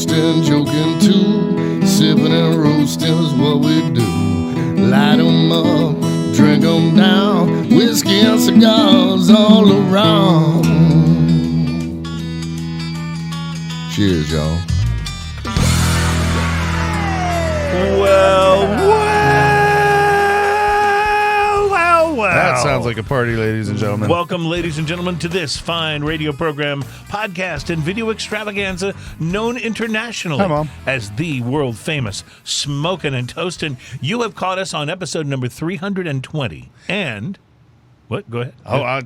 boasting, joking too. Sipping and roasting is what we do. Light 'em up, drink 'em down. Whiskey and cigars all around. Cheers, y'all. Well. That sounds like a party, ladies and gentlemen. Welcome, ladies and gentlemen, to this fine radio program, podcast, and video extravaganza known internationally as the world-famous Smokin' and Toastin'. You have caught us on episode number 320. And... What? Go ahead. Oh, I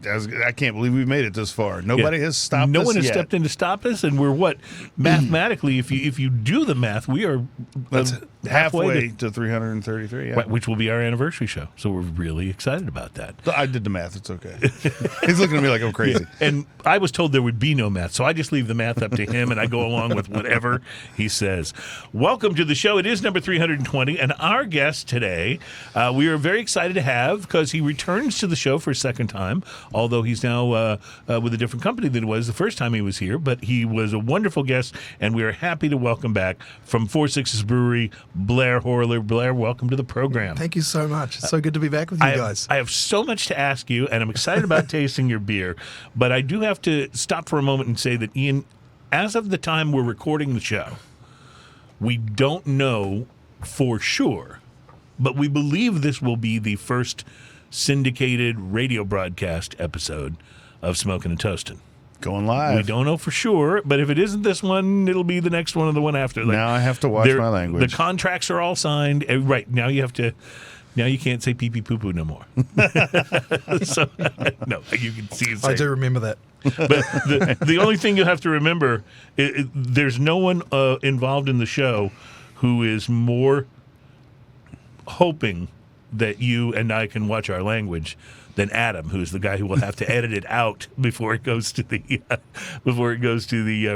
can't believe we've made it this far. Nobody has stopped us. No one has yet. stepped in to stop us, and we're what? Mathematically, if you do the math, we are halfway to 333, yeah. Which will be our anniversary show. So we're really excited about that. I did the math. It's okay. He's looking at me like I'm crazy. And I was told there would be no math, so I just leave the math up to him, and I go along with whatever he says. Welcome to the show. It is number 320, and our guest today, we are very excited to have, because he returns to the show for a second time, although he's now with a different company than it was the first time he was here, but he was a wonderful guest, and we are happy to welcome back from 46's Brewery, Blair Horler. Blair, welcome to the program. Thank you so much. It's so good to be back with you guys. I have so much to ask you, and I'm excited about tasting your beer, but I do have to stop for a moment and say that, Ian, as of the time we're recording the show, we don't know for sure, but we believe this will be the first syndicated radio broadcast episode of Smokin' and Toastin'. Going live. We don't know for sure, but if it isn't this one, it'll be the next one or the one after. Like, now I have to watch my language. The contracts are all signed. Right, now you have to... Now you can't say pee-pee poo-poo no more. So, no, you can see it. I do remember that. But the only thing you have to remember, there's no one involved in the show who is more hoping that you and I can watch our language than Adam, who's the guy who will have to edit it out before it goes to the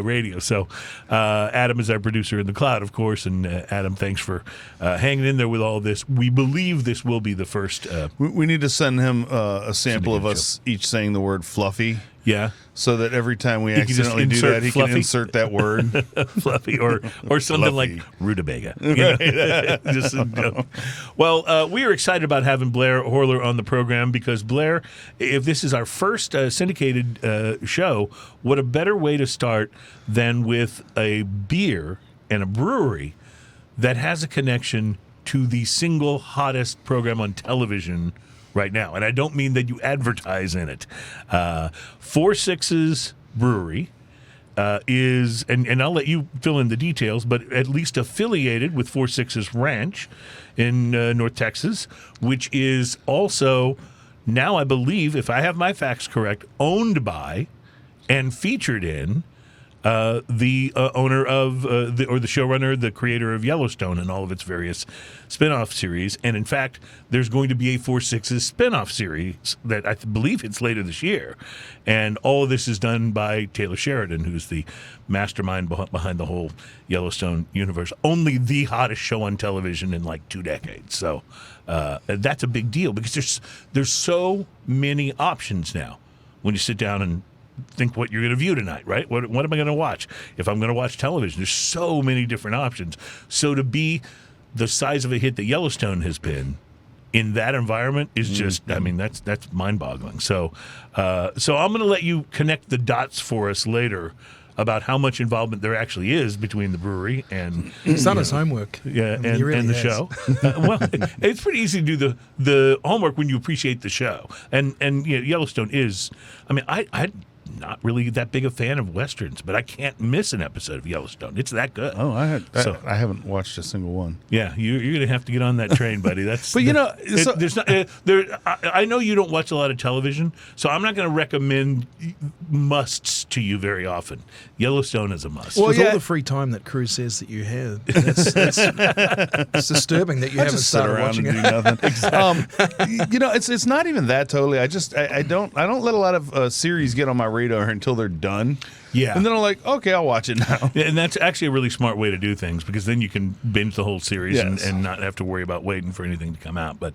radio. So Adam is our producer in the cloud, of course, and Adam, thanks for hanging in there with all this. We believe this will be the first. We need to send him a sample of us each saying the word fluffy. Yeah. So that every time we accidentally do that, he can insert that word. Fluffy or something fluffy. like rutabaga. Well, we are excited about having Blair Horler on the program because, Blair, if this is our first syndicated show, what a better way to start than with a beer and a brewery that has a connection to the single hottest program on television right now. And I don't mean that you advertise in it. 46's Brewery is, and I'll let you fill in the details, but at least affiliated with 46's Ranch in North Texas, which is also now, I believe, if I have my facts correct, owned by and featured in the owner of, the showrunner, the creator of Yellowstone and all of its various spin-off series. And in fact, there's going to be a 46's spin-off series that I believe it's later this year. And all of this is done by Taylor Sheridan, who's the mastermind behind the whole Yellowstone universe. Only the hottest show on television in like 2 decades. So that's a big deal because there's so many options now when you sit down and think what you're going to view tonight, right? What am I going to watch? If I'm going to watch television, there's so many different options. So to be the size of a hit that Yellowstone has been in that environment is just, I mean, that's mind-boggling. So I'm going to let you connect the dots for us later about how much involvement there actually is between the brewery and he's done his homework. Yeah, I mean, really and the show. Well, it's pretty easy to do the homework when you appreciate the show. And you know, Yellowstone is, I mean, I not really that big a fan of Westerns, but I can't miss an episode of Yellowstone. It's that good. Oh, I haven't watched a single one. Yeah, you're going to have to get on that train, buddy. That's. But there's not I know you don't watch a lot of television, so I'm not going to recommend musts to you very often. Yellowstone is a must. Well, with all the free time that Cruz says that you have, it's disturbing that you haven't started watching it. Nothing. Exactly. It's not even that totally. I don't let a lot of series get on my radar until they're done. Yeah. And then I'm like, okay, I'll watch it now. Yeah, and that's actually a really smart way to do things because then you can binge the whole series and not have to worry about waiting for anything to come out. But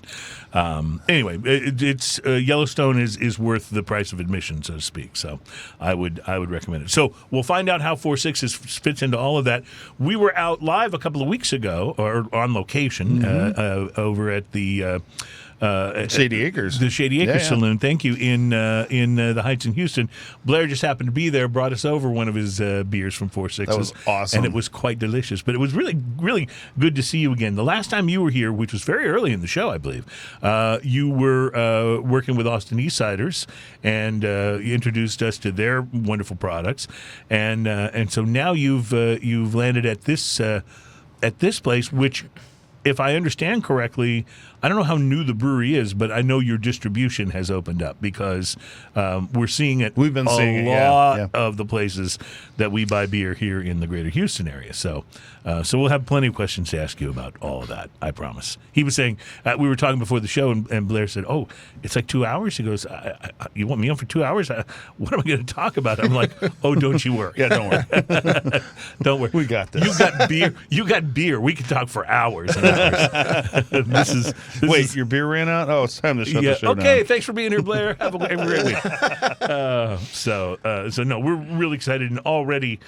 anyway, it's Yellowstone is worth the price of admission, so to speak. So I would recommend it. So we'll find out how 4.6 fits into all of that. We were out live a couple of weeks ago, or on location, over at the Shady Acres. The Shady Acres Yeah. Saloon. Thank you. In the Heights in Houston. Blair just happened to be there, brought us over one of his beers from 4.6. That was awesome. And it was quite delicious. But it was really, really good to see you again. The last time you were here, which was very early in the show, I believe, you were working with Austin Eastsiders, and you introduced us to their wonderful products. And so now you've landed at this place, which, if I understand correctly, I don't know how new the brewery is, but I know your distribution has opened up, because we're seeing it. We've been seeing it, lot of the places that we buy beer here in the greater Houston area. So we'll have plenty of questions to ask you about all of that, I promise. He was saying, we were talking before the show, and Blair said, "Oh, it's like 2 hours." He goes, "You want me on for 2 hours? What am I going to talk about?" I'm like, "Oh, don't you worry." Yeah, don't worry. Don't worry. We got this. You got beer. You got beer. We can talk for hours and hours. This Wait, is, your beer ran out? Oh, it's time to shut the show down. okay, thanks for being here, Blair. Have a great week. So no, we're really excited and already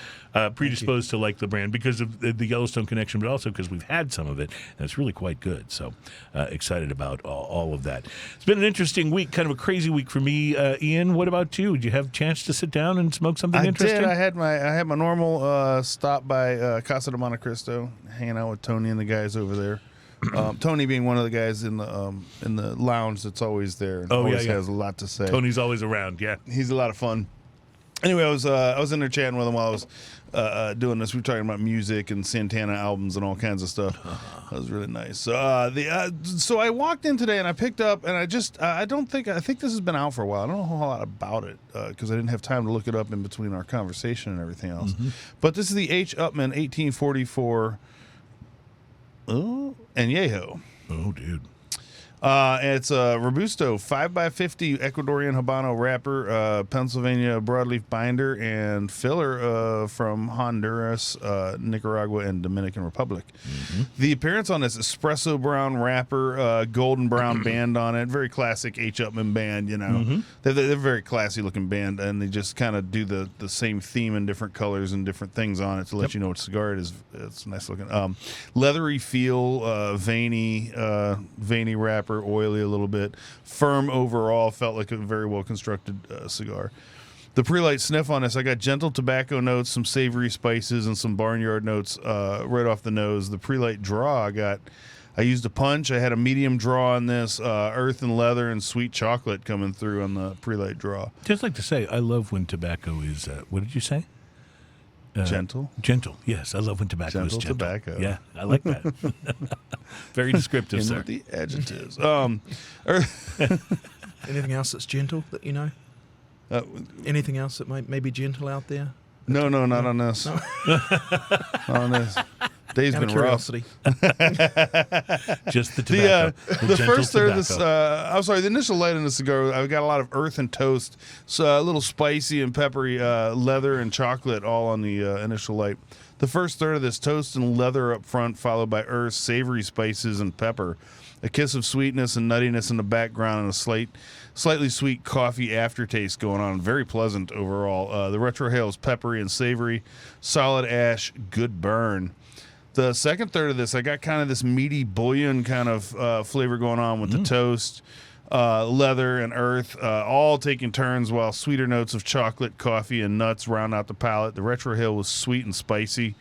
predisposed to like the brand because of the Yellowstone connection, but also because we've had some of it, and it's really quite good. So excited about all of that. It's been an interesting week, kind of a crazy week for me. Ian, what about you? Did you have a chance to sit down and smoke something interesting? I had my normal stop by Casa de Monte Cristo, hanging out with Tony and the guys over there. Tony being one of the guys in the lounge that's always there. And always has a lot to say. Tony's always around. Yeah, he's a lot of fun. Anyway, I was in there chatting with him while I was doing this. We were talking about music and Santana albums and all kinds of stuff. That was really nice. So so I walked in today and I picked up, and I think this has been out for a while. I don't know a whole lot about it because I didn't have time to look it up in between our conversation and everything else. But this is the H. Upmann 1844 Anejo. Oh, dude. It's a Robusto 5x50 Ecuadorian Habano wrapper, Pennsylvania broadleaf binder, and filler from Honduras, Nicaragua, and Dominican Republic. The appearance on this espresso brown wrapper, golden brown band on it, very classic H. Upmann band, you know. They're a very classy looking band, and they just kind of do the same theme in different colors and different things on it to let you know what cigar it is. It's nice looking. Leathery feel, veiny wrapper. Oily a little bit, firm overall, felt like a very well constructed cigar. The pre-light sniff on this, I got gentle tobacco notes, some savory spices, and some barnyard notes right off the nose. The pre-light draw, I used a punch. I had a medium draw on this, earth and leather and sweet chocolate coming through on the pre-light draw. Just like to say, I love when tobacco is. What did you say? Gentle. Gentle, yes. I love when tobacco is gentle. Tobacco. Yeah, I like that. Very descriptive, sir. With the adjectives. Anything else that's gentle that you know? Anything else that may be gentle out there? No, not on this. No. Not on this. Day's Out of been rough. curiosity. Just the tobacco. The gentle first third of this, tobacco. the initial light in the cigar, I've got a lot of earth and toast, so a little spicy and peppery leather and chocolate all on the initial light. The first third of this, toast and leather up front, followed by earth, savory spices, and pepper. A kiss of sweetness and nuttiness in the background, and a slightly sweet coffee aftertaste going on. Very pleasant overall. The retrohale is peppery and savory. Solid ash, good burn. The second third of this, I got kind of this meaty bouillon kind of flavor going on with the toast, leather, and earth, all taking turns while sweeter notes of chocolate, coffee, and nuts round out the palate. The retrohale was sweet and spicy.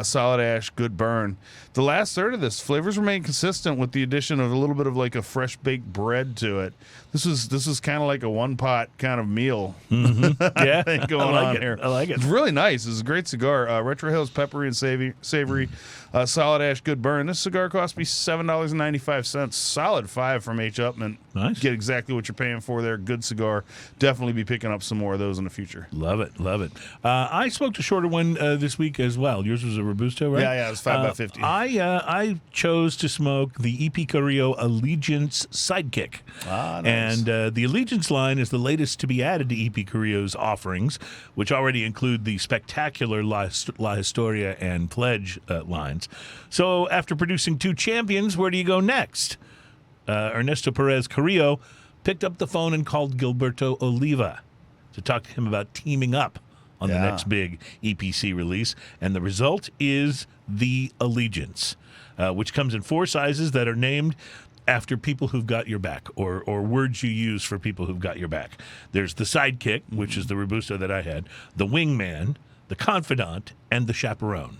Solid ash, good burn. The last third of this, flavors remain consistent with the addition of a little bit of like a fresh baked bread to it. This is kind of like a one pot kind of meal. Yeah, thing going I like on it. here. I like it. It's really nice. It's a great cigar. Retrohale is peppery and savory. Solid ash, good burn. This cigar cost me $7.95. Solid $5 from H. Upmann. Nice. Get exactly what you're paying for there. Good cigar. Definitely be picking up some more of those in the future. Love it. I smoked a shorter one this week as well. Yours was a Robusto, right? Yeah, it was 5x50. I chose to smoke the EP Carrillo Allegiance Sidekick. Ah, nice. And the Allegiance line is the latest to be added to EP Carrillo's offerings, which already include the spectacular La Historia and Pledge lines. So after producing two champions, where do you go next? Ernesto Perez Carrillo picked up the phone and called Gilberto Oliva to talk to him about teaming up on the Yeah. next big EPC release. And the result is the Allegiance, which comes in 4 sizes that are named after people who've got your back, or words you use for people who've got your back. There's the Sidekick, which is the Robusto that I had, the Wingman, the Confidant, and the Chaperone.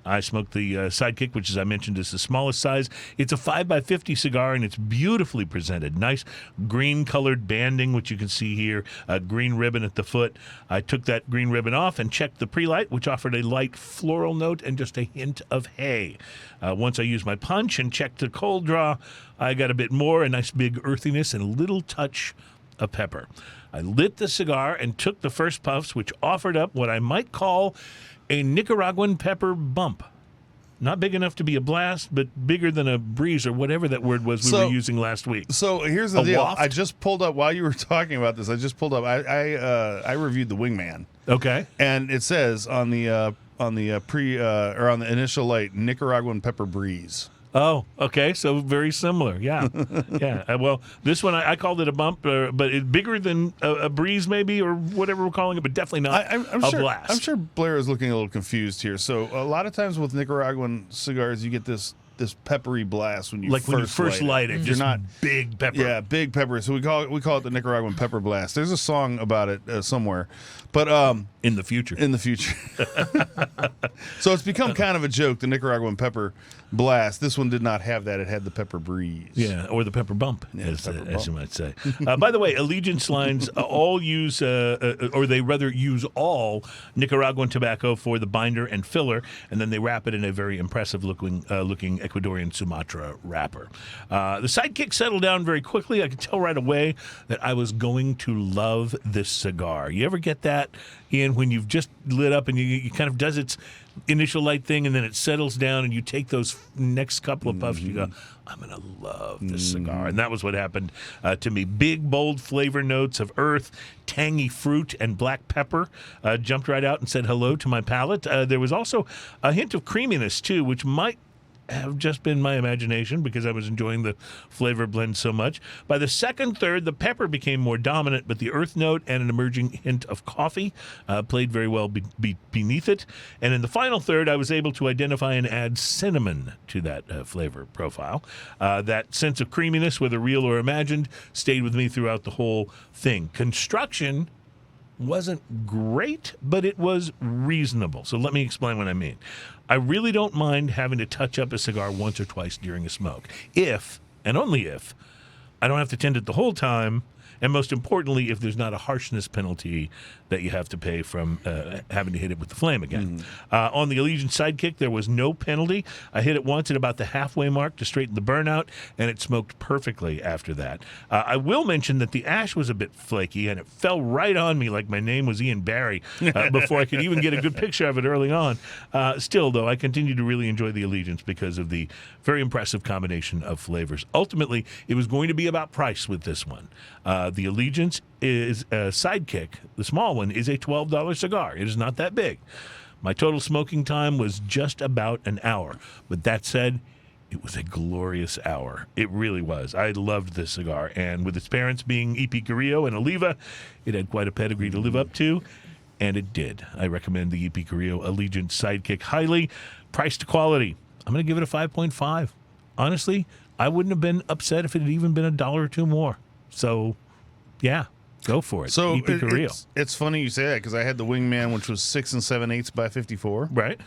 I smoked the Sidekick, which, as I mentioned, is the smallest size. It's a 5x50 cigar, and it's beautifully presented. Nice green-colored banding, which you can see here, a green ribbon at the foot. I took that green ribbon off and checked the pre-light, which offered a light floral note and just a hint of hay. Once I used my punch and checked the cold draw, I got a bit more, a nice big earthiness, and a little touch of pepper. I lit the cigar and took the first puffs, which offered up what I might call a Nicaraguan pepper bump. Not big enough to be a blast, but bigger than a breeze or whatever that word was we were using last week. So here's the A deal. waft? I just pulled up while you were talking about this. I reviewed the Wingman, Okay. and it says on the initial light, Nicaraguan pepper breeze. Oh, okay. So very similar. Yeah. Yeah. Well, this one, I called it a bump, but it's bigger than a breeze maybe, or whatever we're calling it, but definitely not I'm a sure, blast. I'm sure Blair is looking a little confused here. So a lot of times with Nicaraguan cigars, you get this peppery blast when you first light it, You're just not big pepper. Yeah, big pepper. So we call it the Nicaraguan pepper blast. There's a song about it somewhere, but In the future. in the future. So it's become kind of a joke, the Nicaraguan pepper blast. This one did not have that. It had the pepper breeze. Yeah, or the pepper bump, as bump. you might say. By the way, Allegiance lines all use, or they rather use all Nicaraguan tobacco for the binder and filler, and then they wrap it in a very impressive looking Ecuadorian Sumatra wrapper. The Sidekick settled down very quickly. I could tell right away that I was going to love this cigar. You ever get that, Ian, when you've just lit up and you kind of does its initial light thing and then it settles down and you take those next couple of puffs, you go, I'm going to love this cigar. And that was what happened to me. Big, bold flavor notes of earth, tangy fruit, and black pepper jumped right out and said hello to my palate. There was also a hint of creaminess, too, which might have just been my imagination because I was enjoying the flavor blend so much. By the second third, the pepper became more dominant, but the earth note and an emerging hint of coffee played very well beneath it. And in the final third, I was able to identify and add cinnamon to that flavor profile. That sense of creaminess, whether real or imagined, stayed with me throughout the whole thing. Construction wasn't great, but it was reasonable. So let me explain what I mean. I really don't mind having to touch up a cigar once or twice during a smoke, if, and only if, I don't have to tend it the whole time, and most importantly, if there's not a harshness penalty that you have to pay from having to hit it with the flame again. On the Allegiance Sidekick, there was no penalty. I hit it once at about the halfway mark to straighten the burnout, and it smoked perfectly after that. I will mention that the ash was a bit flaky, and it fell right on me like my name was Ian Barry before I could even get a good picture of it early on. Still, though, I continue to really enjoy the Allegiance because of the very impressive combination of flavors. Ultimately, it was going to be about price with this one. The Allegiance is a Sidekick. The small one is a $12 cigar. It is not that big. My total smoking time was just about an hour. But that said, it was a glorious hour. It really was. I loved this cigar. And with its parents being EP Carrillo and Oliva, it had quite a pedigree to live up to. And it did. I recommend the EP Carrillo Allegiance Sidekick highly. Price to quality, I'm going to give it a 5.5. Honestly, I wouldn't have been upset if it had even been $1 or $2 more. So, yeah, go for it. So EP Carrillo. it's funny you say that because I had the Wingman, which was 6 7/8 by 54. Right.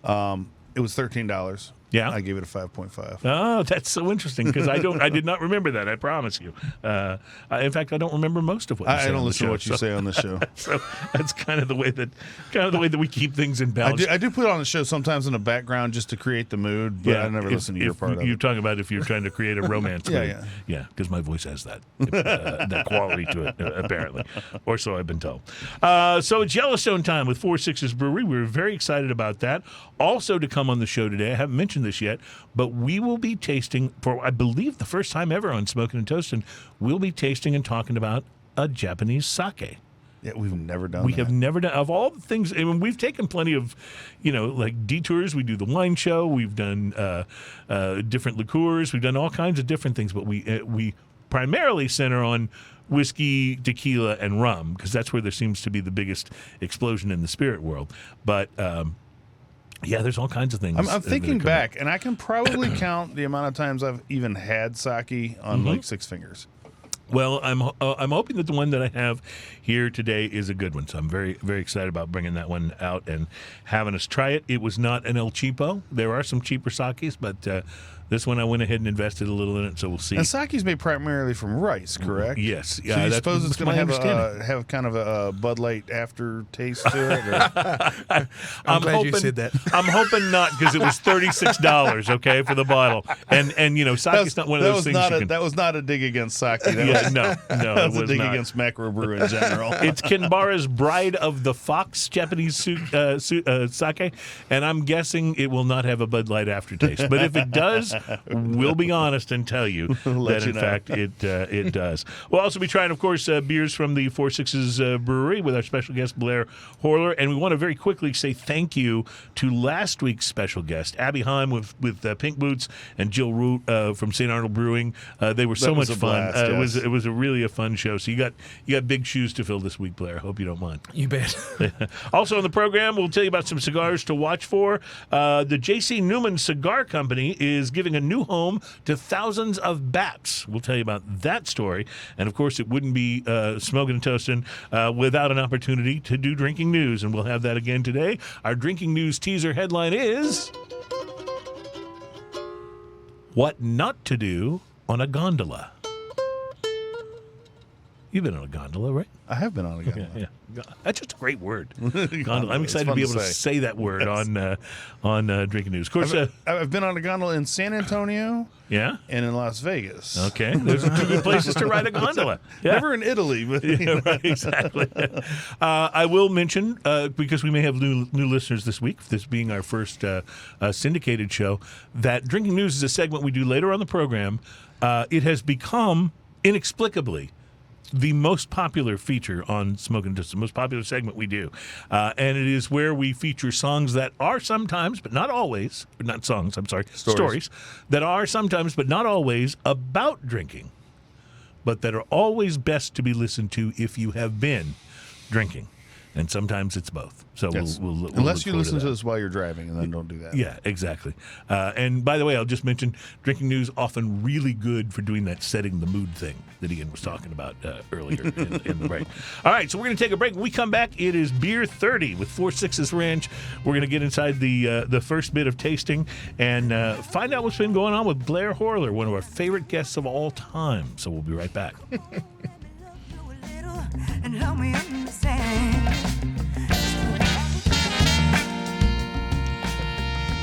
It was $13. Yeah. I gave it a 5.5. Oh, that's so interesting because I did not remember that. I promise you. In fact, I don't remember most of what you say I don't on the listen show, to what you say on the show. So that's kind of the way that we keep things in balance. I do put it on the show sometimes in the background just to create the mood, but I never listen to your part of You're it. talking about if you're trying to create a romance. Yeah, because my voice has that quality to it, apparently, or so I've been told. So it's Yellowstone time with 4-6's Brewery. We're very excited about that. Also to come on the show today, I haven't mentioned this yet, but we will be tasting, for I believe the first time ever on Smoking and Toasting, we'll be tasting and talking about a Japanese sake. Yeah, we've never done We that. have never done, of all the things, I mean, we've taken plenty of, like detours. We do the wine show. We've done different liqueurs. We've done all kinds of different things, but we primarily center on whiskey, tequila, and rum, because that's where there seems to be the biggest explosion in the spirit world. But yeah, there's all kinds of things. I'm thinking back, and I can probably count the amount of times I've even had sake on like 6 fingers. Well, I'm hoping that the one that I have here today is a good one. So I'm very, very excited about bringing that one out and having us try it. It was not an El Cheapo. There are some cheaper sakes, but this one I went ahead and invested a little in it, so we'll see. And sake's made primarily from rice, correct? Yes. So you suppose it's going to have kind of a Bud Light aftertaste to it? Or? I'm glad you said that. I'm hoping not, because it was $36, okay, for the bottle. And sake's not one of those things That was not a dig against sake. No, That was it a was dig not. against macro brew in general. It's Kanbara's Bride of the Fox Japanese sake, and I'm guessing it will not have a Bud Light aftertaste. But if it does, we'll be honest and tell you that, in fact, it does. We'll also be trying, of course, beers from the 4 Sixes Brewery with our special guest, Blair Horler. And we want to very quickly say thank you to last week's special guest, Abby Heim with Pink Boots, and Jill Root from St. Arnold Brewing. They were so much fun. Blast, It was really a fun show. So you got big shoes to fill this week, Blair. Hope you don't mind. You bet. Also on the program, we'll tell you about some cigars to watch for. The J.C. Newman Cigar Company is giving a new home to thousands of bats. We'll tell you about that story. And, of course, it wouldn't be Smoking and Toasting without an opportunity to do drinking news. And we'll have that again today. Our drinking news teaser headline is What Not to Do on a Gondola. You've been on a gondola, right? I have been on a gondola. Yeah. That's just a great word. Gondola. I'm excited to be able to say that word on Drinking News. Of course, I've been on a gondola in San Antonio yeah, and in Las Vegas. okay. Those are 2 good places to ride a gondola. Yeah. Never in Italy, but Yeah, right, exactly. I will mention, because we may have new listeners this week, this being our first syndicated show, that Drinking News is a segment we do later on the program. It has become, inexplicably, the most popular feature on Smoking and Toasting, the most popular segment we do. And it is where we feature songs that are sometimes, but not always, not songs, I'm sorry, stories that are sometimes, but not always, about drinking, but that are always best to be listened to if you have been drinking. And sometimes it's both. So yes. we'll unless you listen to this while you're driving, and then don't do that. Yeah, exactly. And by the way, I'll just mention Drinking News often really good for doing that setting the mood thing that Ian was talking about earlier in the break. All right, so we're going to take a break. When we come back, it is Beer 30 with 4 Sixes Ranch. We're going to get inside the first bit of tasting and find out what's been going on with Blair Horler, one of our favorite guests of all time. So we'll be right back. And help me understand.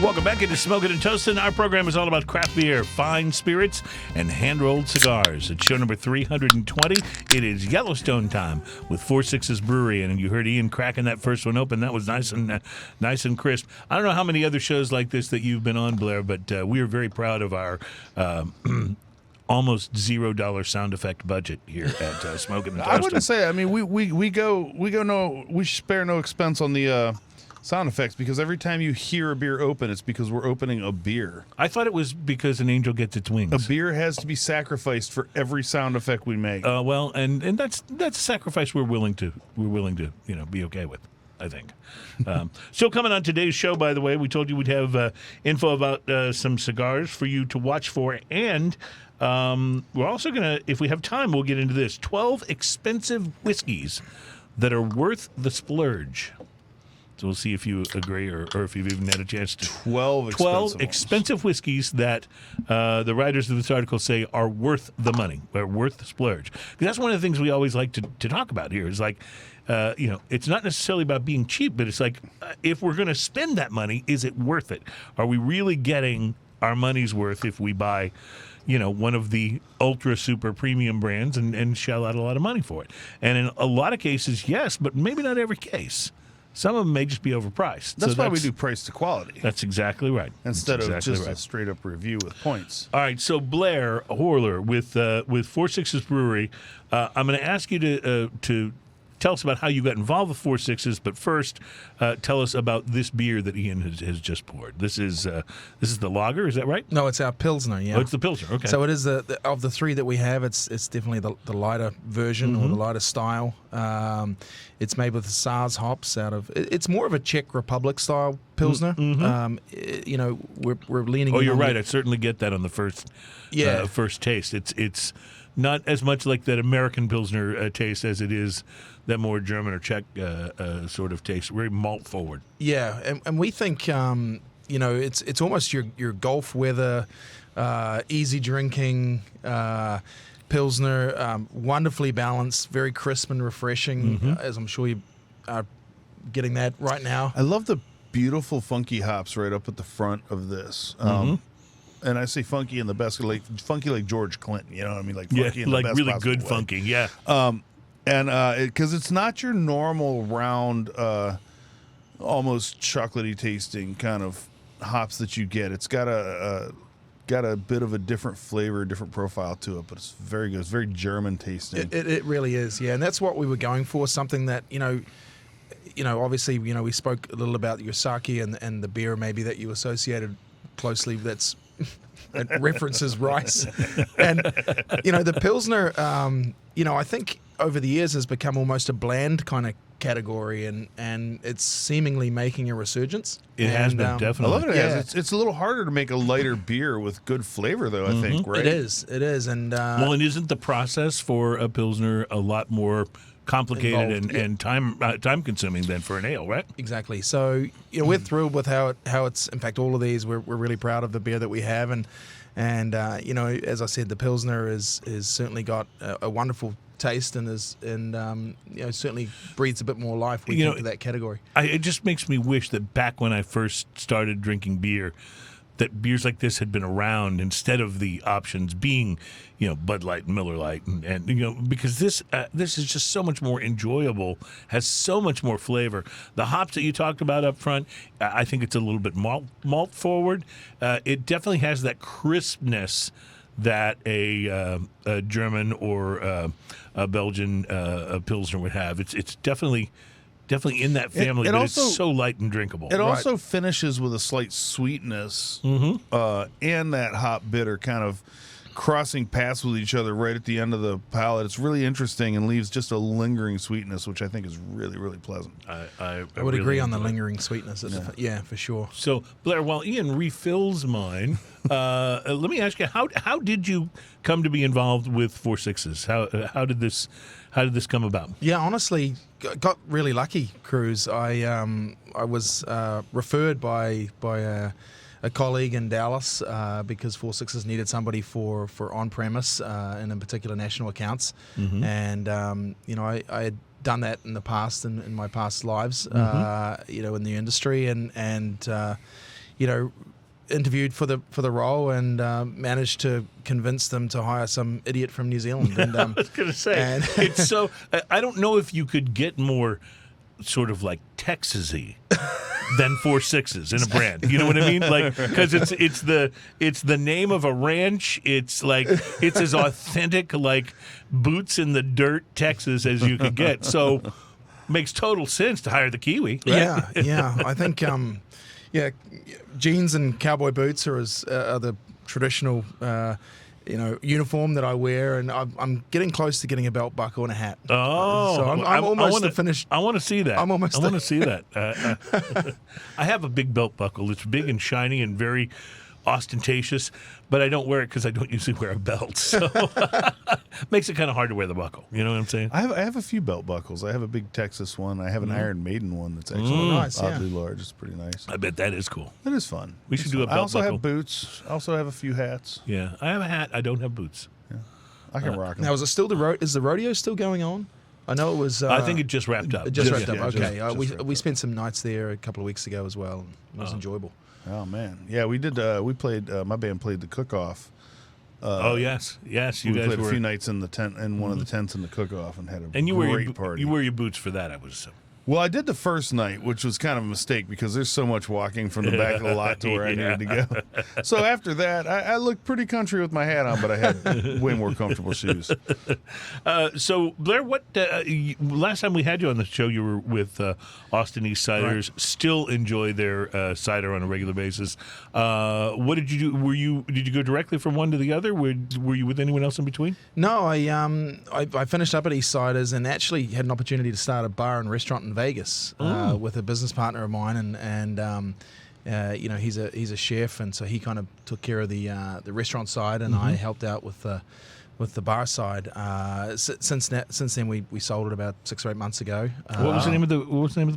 Welcome back into Smoking and Toasting. Our program is all about craft beer, fine spirits, and hand-rolled cigars. It's show number 320. It is Yellowstone time with 4 Sixes Brewery, and you heard Ian cracking that first one open. That was nice and crisp. I don't know how many other shows like this that you've been on, Blair, but we are very proud of our almost $0 sound effect budget here at Smoking and Toasting. I wouldn't say. I mean, we spare no expense on the sound effects, because every time you hear a beer open, it's because we're opening a beer. I thought it was because an angel gets its wings. A beer has to be sacrificed for every sound effect we make. Well, and that's a sacrifice we're willing to be okay with, I think. Still coming on today's show, by the way, we told you we'd have info about some cigars for you to watch for, and we're also going to, if we have time, we'll get into this. 12 expensive whiskeys that are worth the splurge. So we'll see if you agree or if you've even had a chance to. 12 expensive whiskeys that the writers of this article say are worth the money, are worth the splurge. Because that's one of the things we always like to talk about here is like, it's not necessarily about being cheap, but it's like, if we're going to spend that money, is it worth it? Are we really getting our money's worth if we buy, one of the ultra super premium brands and shell out a lot of money for it? And in a lot of cases, yes, but maybe not every case. Some of them may just be overpriced. That's why we do price to quality. That's exactly right. Instead of exactly just right. a straight up review with points. All right, so Blair Horler with 4 Sixes Brewery, I'm going to ask you to tell us about how you got involved with 4 Sixes. But first, tell us about this beer that Ian has just poured. This is the lager, is that right? No, it's our Pilsner, yeah. Oh, it's the Pilsner, okay. So it is of the three that we have, it's definitely the lighter version or the lighter style. It's made with the SARS hops it's more of a Czech Republic style Pilsner. You know, we're leaning. Oh, in you're on right. I certainly get that on the first taste. It's not as much like that American Pilsner taste as it is that more German or Czech sort of taste. Very malt forward. Yeah, and we think you know it's almost your Gulf weather, easy drinking. Pilsner, wonderfully balanced, very crisp and refreshing, as I'm sure you are getting that right now. I love the beautiful funky hops right up at the front of this. And I say funky in the best, like funky like George Clinton, you know what I mean? Like funky in the like best really possible good way. funky, yeah. And because it's not your normal round, almost chocolatey tasting kind of hops that you get. It's got a bit of a different flavor, different profile to it, but it's very good. It's very German tasting. It really is, yeah, and that's what we were going for. Something that you know, obviously, you know, we spoke a little about your sake and the beer maybe that you associated closely. That's it references rice, and you know the Pilsner. You know, I think over the years has become almost a bland kind of category, and it's seemingly making a resurgence. It has been, I definitely. love it. Yeah. It's a little harder to make a lighter beer with good flavor, though. I think, right? It is, and Well, and isn't the process for a Pilsner a lot more complicated Involved, and time consuming than for an ale, right? exactly. So you know, we're thrilled with how it's. In fact, all of these, we're really proud of the beer that we have, and you know, as I said, the Pilsner is certainly got a wonderful taste and you know, certainly breathes a bit more life. We think to that category. It just makes me wish that back when I first started drinking beer, that beers like this had been around instead of the options being, you know, Bud Light and Miller Lite, and you know, because this is just so much more enjoyable, has so much more flavor. The hops that you talked about up front, I think it's a little bit malt forward. It definitely has that crispness that a German or a Belgian Pilsner would have. It's definitely in that family, but also, it's so light and drinkable. It also finishes with a slight sweetness and that hop bitter kind of crossing paths with each other right at the end of the palate. It's really interesting and leaves just a lingering sweetness, which I think is really, really pleasant. I would really agree on the enjoy it. lingering sweetness. Yeah, for sure. So, Blair, while Ian refills mine, let me ask you, how did you come to be involved with 4 Sixes? How did this come about? Yeah, honestly, got really lucky, Cruz. I was referred by a colleague in Dallas because 4 Sixes needed somebody for on premise and in particular national accounts, and you know, I had done that in the past in my past lives, you know, in the industry, and you know, interviewed for the role and managed to convince them to hire some idiot from New Zealand. And, I was going to say, it's so. I don't know if you could get more sort of like Texas-y than 4 Sixes in a brand. You know what I mean? Like, because it's the name of a ranch. It's like it's as authentic like boots in the dirt Texas as you could get. So makes total sense to hire the Kiwi. Right? Yeah. I think yeah, jeans and cowboy boots are the traditional you know, uniform that I wear, and I'm getting close to getting a belt buckle and a hat. Oh, so I'm almost finished. I want to see that. I want to see that. I have a big belt buckle. It's big and shiny and very ostentatious, but I don't wear it because I don't usually wear a belt. So makes it kind of hard to wear the buckle. You know what I'm saying? I have a few belt buckles. I have a big Texas one. I have an Iron Maiden one that's actually nice, oddly large. It's pretty nice. I bet that is cool. It is fun. We should do a belt I also buckle. have boots. I also have a few hats. Yeah, I have a hat. I don't have boots. I can rock them. Now, is it still is the rodeo still going on? I know it was. I think it just wrapped up. It just wrapped up. yeah, Okay, just wrapped we up. spent some nights there a couple of weeks ago as well. It was enjoyable. Oh man, yeah, we did. We played. My band played the cook-off. Oh yes. You We guys played were. a few nights in the tent, in one of the tents in the cook-off, and had a And you great wear your party. you wear your boots for that, I would assume. Well, I did the first night, which was kind of a mistake because there's so much walking from the back of the lot to where I needed to go. So after that, I looked pretty country with my hat on, but I had way more comfortable shoes. So, Blair, what last time we had you on the show, you were with Austin East Ciders. Right. Still enjoy their cider on a regular basis. What did you do? Did you go directly from one to the other? Were you with anyone else in between? No, I finished up at East Ciders and actually had an opportunity to start a bar and restaurant in Vegas with a business partner of mine, and he's a chef, and so he kind of took care of the restaurant side, and I helped out with the bar side. Since then, we sold it about 6 or 8 months ago. What was the name of the?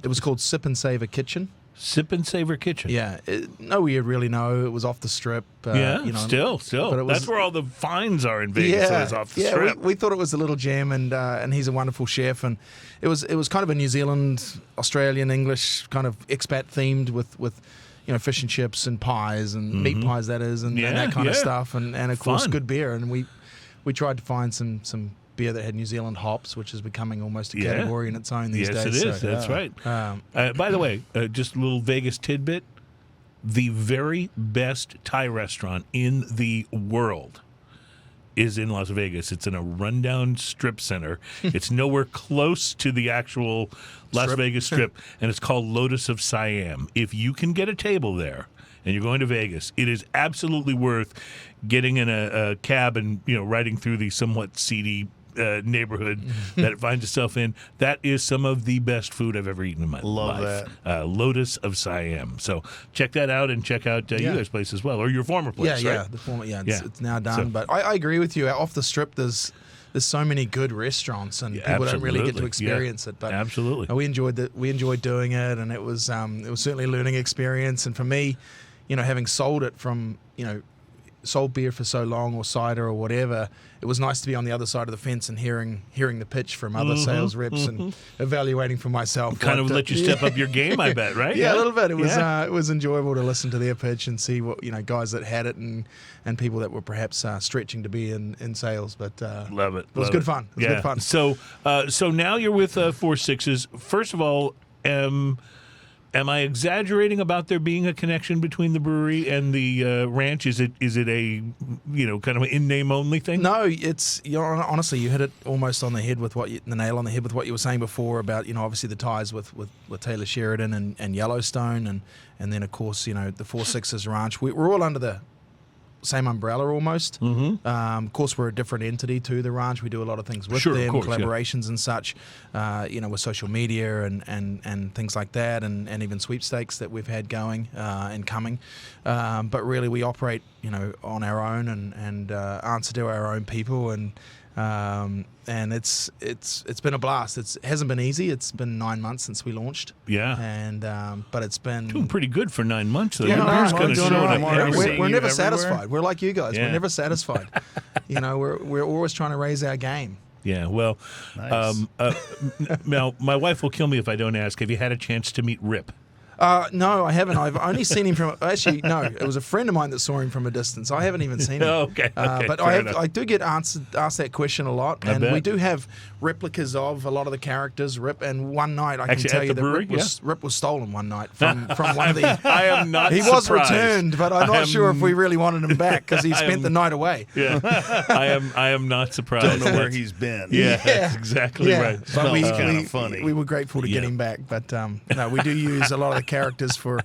It was called Sip and Savor Kitchen. Sip and Savor Kitchen. Yeah, no, we really know it was off the strip. Still. But it was, that's where all the finds are in Vegas. So it's off the strip. We thought it was a little gem, and he's a wonderful chef, and it was kind of a New Zealand, Australian, English kind of expat themed with fish and chips and pies and meat pies, that is, and that kind of stuff, and of course Fun. good beer, and we tried to find some beer that had New Zealand hops, which is becoming almost a category in its own these days. Yes, it is. So, That's right. By the way, just a little Vegas tidbit. The very best Thai restaurant in the world is in Las Vegas. It's in a rundown strip center. It's nowhere close to the actual Las Vegas Strip, and it's called Lotus of Siam. If you can get a table there, and you're going to Vegas, it is absolutely worth getting in a cab and riding through the somewhat seedy neighborhood that it finds itself in. That is some of the best food I've ever eaten in my life. Lotus of Siam. So check that out, and check out you guys' place as well, or your former place. Right? The former. It's now done. But I agree with you. Off the strip, there's so many good restaurants, and people don't really get to experience it. But absolutely, we enjoyed doing it, and it was certainly a learning experience. And for me, having sold it from sold beer for so long, or cider or whatever, it was nice to be on the other side of the fence and hearing the pitch from other sales reps and evaluating for myself. Kind of let you step up your game, I bet, right? Yeah, a little bit. It was enjoyable to listen to their pitch and see what guys that had it and people that were perhaps stretching to be in sales. But love it. It was good fun. It was good fun. So now you're with 4 Sixes. First of all, am I exaggerating about there being a connection between the brewery and the ranch? Is it a kind of an in name only thing? No, it's honestly, you hit it almost on the head with the nail on the head with what you were saying before about obviously the ties with Taylor Sheridan and Yellowstone, and then of course the 4 Sixes Ranch. We're all under the same umbrella almost. Of course, we're a different entity to the ranch. We do a lot of things with them, collaborations and such, with social media and things like that, and even sweepstakes that we've had going and coming. But really, we operate, on our own and answer to our own people, and it's been a blast. It hasn't been easy. It's been 9 months since we launched. Yeah, and but it's been doing pretty good for 9 months. Though. Yeah, We're never satisfied. We're like you guys. Yeah. We're never satisfied. We're always trying to raise our game. Yeah, well, nice. Now my wife will kill me if I don't ask. Have you had a chance to meet Rip? No, I haven't. I've only seen him from. Actually, no, it was a friend of mine that saw him from a distance. I haven't even seen him. Okay. But I do get asked that question a lot, and we do have replicas of a lot of the characters. Rip, and one night I can tell you that Rip was stolen one night from one of the. I am not. He surprised. was returned, but I'm not sure if we really wanted him back because he spent the night away. Yeah, I am not surprised. Don't know where he's been. Yeah, that's exactly right. But kind of funny. We were grateful to get him back, but no, we do use a lot of the characters for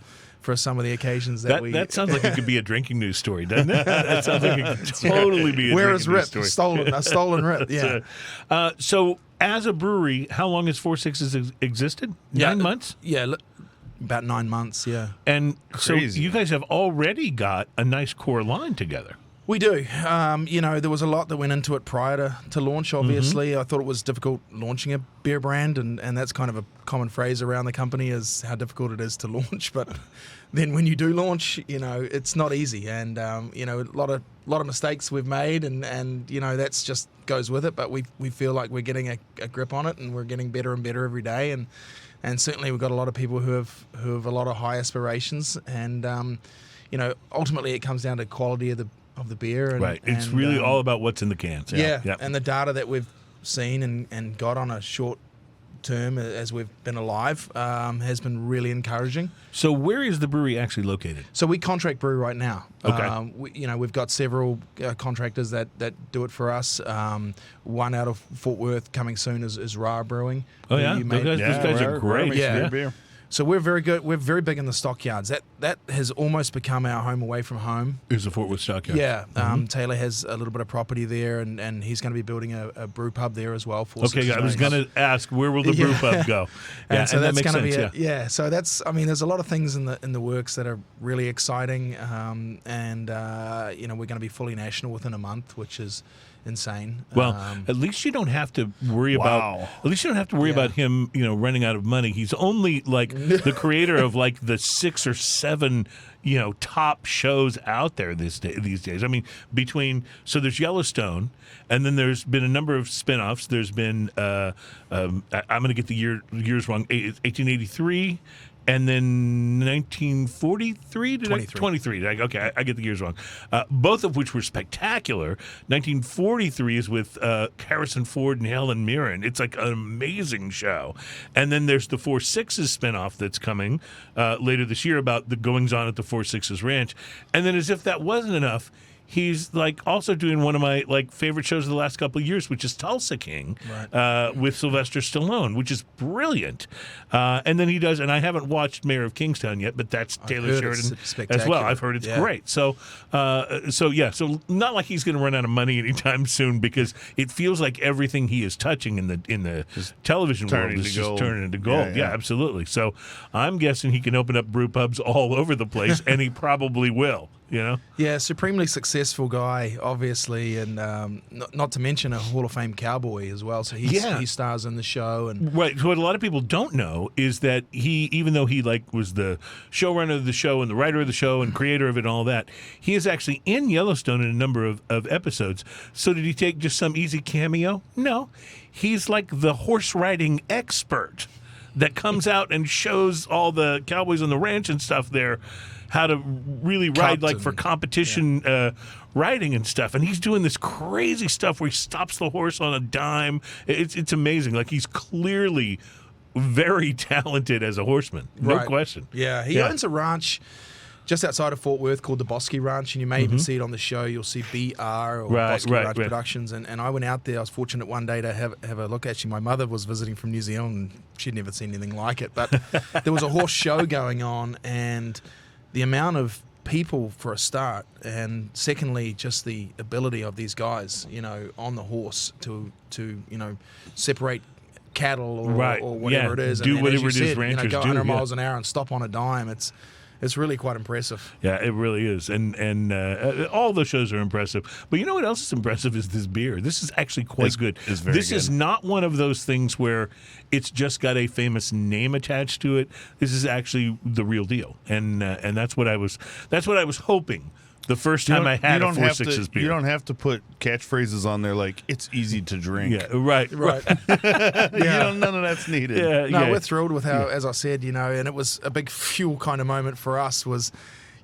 some of the occasions that we. That sounds like it could be a drinking news story, doesn't it? That sounds like it could totally be a Where drinking is Rip? news story. Stolen Rip. Yeah. So, as a brewery, how long has 4 Sixes existed? 9 months. Yeah. About 9 months. Yeah. And Crazy. So you guys have already got a nice core line together. We do. There was a lot that went into it prior to launch, obviously. I thought it was difficult launching a beer brand, and that's kind of a common phrase around the company is how difficult it is to launch. But then when you do launch, it's not easy. And, a lot of mistakes we've made, and that's just goes with it. But we feel like we're getting a grip on it, and we're getting better and better every day. And certainly we've got a lot of people who have a lot of high aspirations. And, ultimately it comes down to quality of the beer. And, right. It's really all about what's in the cans. Yeah. And the data that we've seen and got on a short term as we've been alive has been really encouraging. So where is the brewery actually located? So we contract brew right now. Okay. We've got several contractors that do it for us. One out of Fort Worth coming soon is Ra Brewing. Oh yeah, You may- those guys are great. Yeah. Beer. So we're very good. We're very big in the stockyards. That has almost become our home away from home. Is the Fort Worth Stockyard? Yeah. Taylor has a little bit of property there, and he's going to be building a brew pub there as well. Okay, I was going to ask, where will the brew pub go? And so that's going to be sense, it. Yeah. So that's. I mean, there's a lot of things in the works that are really exciting, and we're going to be fully national within a month, which is insane. Well, at least you don't have to worry about. At least you don't have to worry about him, running out of money. He's only like the creator of like the 6 or 7, top shows out there these days. I mean, there's Yellowstone, and then there's been a number of spinoffs. There's been I'm going to get the years wrong. 1883. And then 1943? 23. Okay, I get the years wrong. Both of which were spectacular. 1943 is with Harrison Ford and Helen Mirren. It's like an amazing show. And then there's the 4 Sixes spinoff that's coming later this year about the goings-on at the 4 Sixes Ranch. And then as if that wasn't enough, he's like also doing one of my like favorite shows of the last couple of years, which is Tulsa King, with Sylvester Stallone, which is brilliant. And then he does, and I haven't watched Mayor of Kingstown yet, but that's Taylor Sheridan as well. I've heard it's great. So not like he's going to run out of money anytime soon, because it feels like everything he is touching in the television world is just turning into gold. Yeah, absolutely. So I'm guessing he can open up brew pubs all over the place, and he probably will. Yeah, supremely successful guy, obviously, and not to mention a Hall of Fame cowboy as well. So he stars in the show, and right. What a lot of people don't know is that he, even though he was the showrunner of the show and the writer of the show and creator of it and all that, he is actually in Yellowstone in a number of episodes. So did he take just some easy cameo? No, he's like the horse riding expert that comes out and shows all the cowboys on the ranch and stuff there how to really ride for competition riding and stuff. And he's doing this crazy stuff where he stops the horse on a dime. It's amazing. Like, he's clearly very talented as a horseman. No question. Yeah, he owns a ranch just outside of Fort Worth called the Bosque Ranch, and you may even see it on the show. You'll see BR or Bosque Ranch Productions. And I went out there. I was fortunate one day to have a look. Actually, my mother was visiting from New Zealand, and she'd never seen anything like it. But there was a horse show going on, and the amount of people for a start, and secondly, just the ability of these guys, on the horse to separate cattle or whatever it is, do and whatever as it you is said, ranchers go do. 100 miles an hour and stop on a dime. It's really quite impressive. Yeah, it really is. And all the shows are impressive. But you know what else is impressive is this beer. This is actually quite good. This is not one of those things where it's just got a famous name attached to it. This is actually the real deal. And that's what I was hoping the first time I had a 4 Sixes beer. You don't have to put catchphrases on there like, it's easy to drink. Yeah, right. None of that's needed. We're thrilled with how, as I said, and it was a big fuel kind of moment for us was,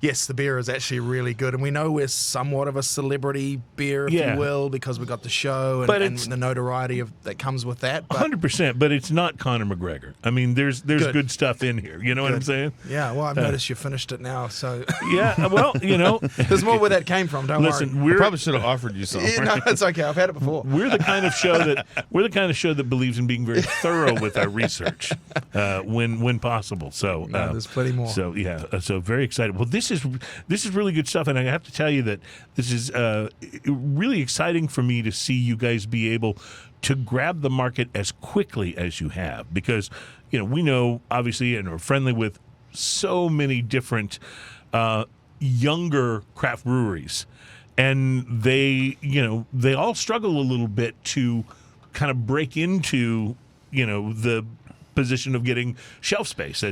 yes, the beer is actually really good. And we know we're somewhat of a celebrity beer, if you will, because we got the show and the notoriety that comes with that. 100%, but it's not Conor McGregor. I mean, there's good stuff in here. You know what I'm saying? Yeah, well, I've noticed you finished it now, so... Yeah, well, There's more where that came from, don't worry. I probably should have offered you something. Yeah, no, it's okay. I've had it before. We're the kind of show that believes in being very thorough with our research when possible. So there's plenty more. So so very excited. Well, this is really good stuff, and I have to tell you that this is really exciting for me to see you guys be able to grab the market as quickly as you have, because we know obviously and are friendly with so many different younger craft breweries, and they all struggle a little bit to kind of break into the position of getting shelf space.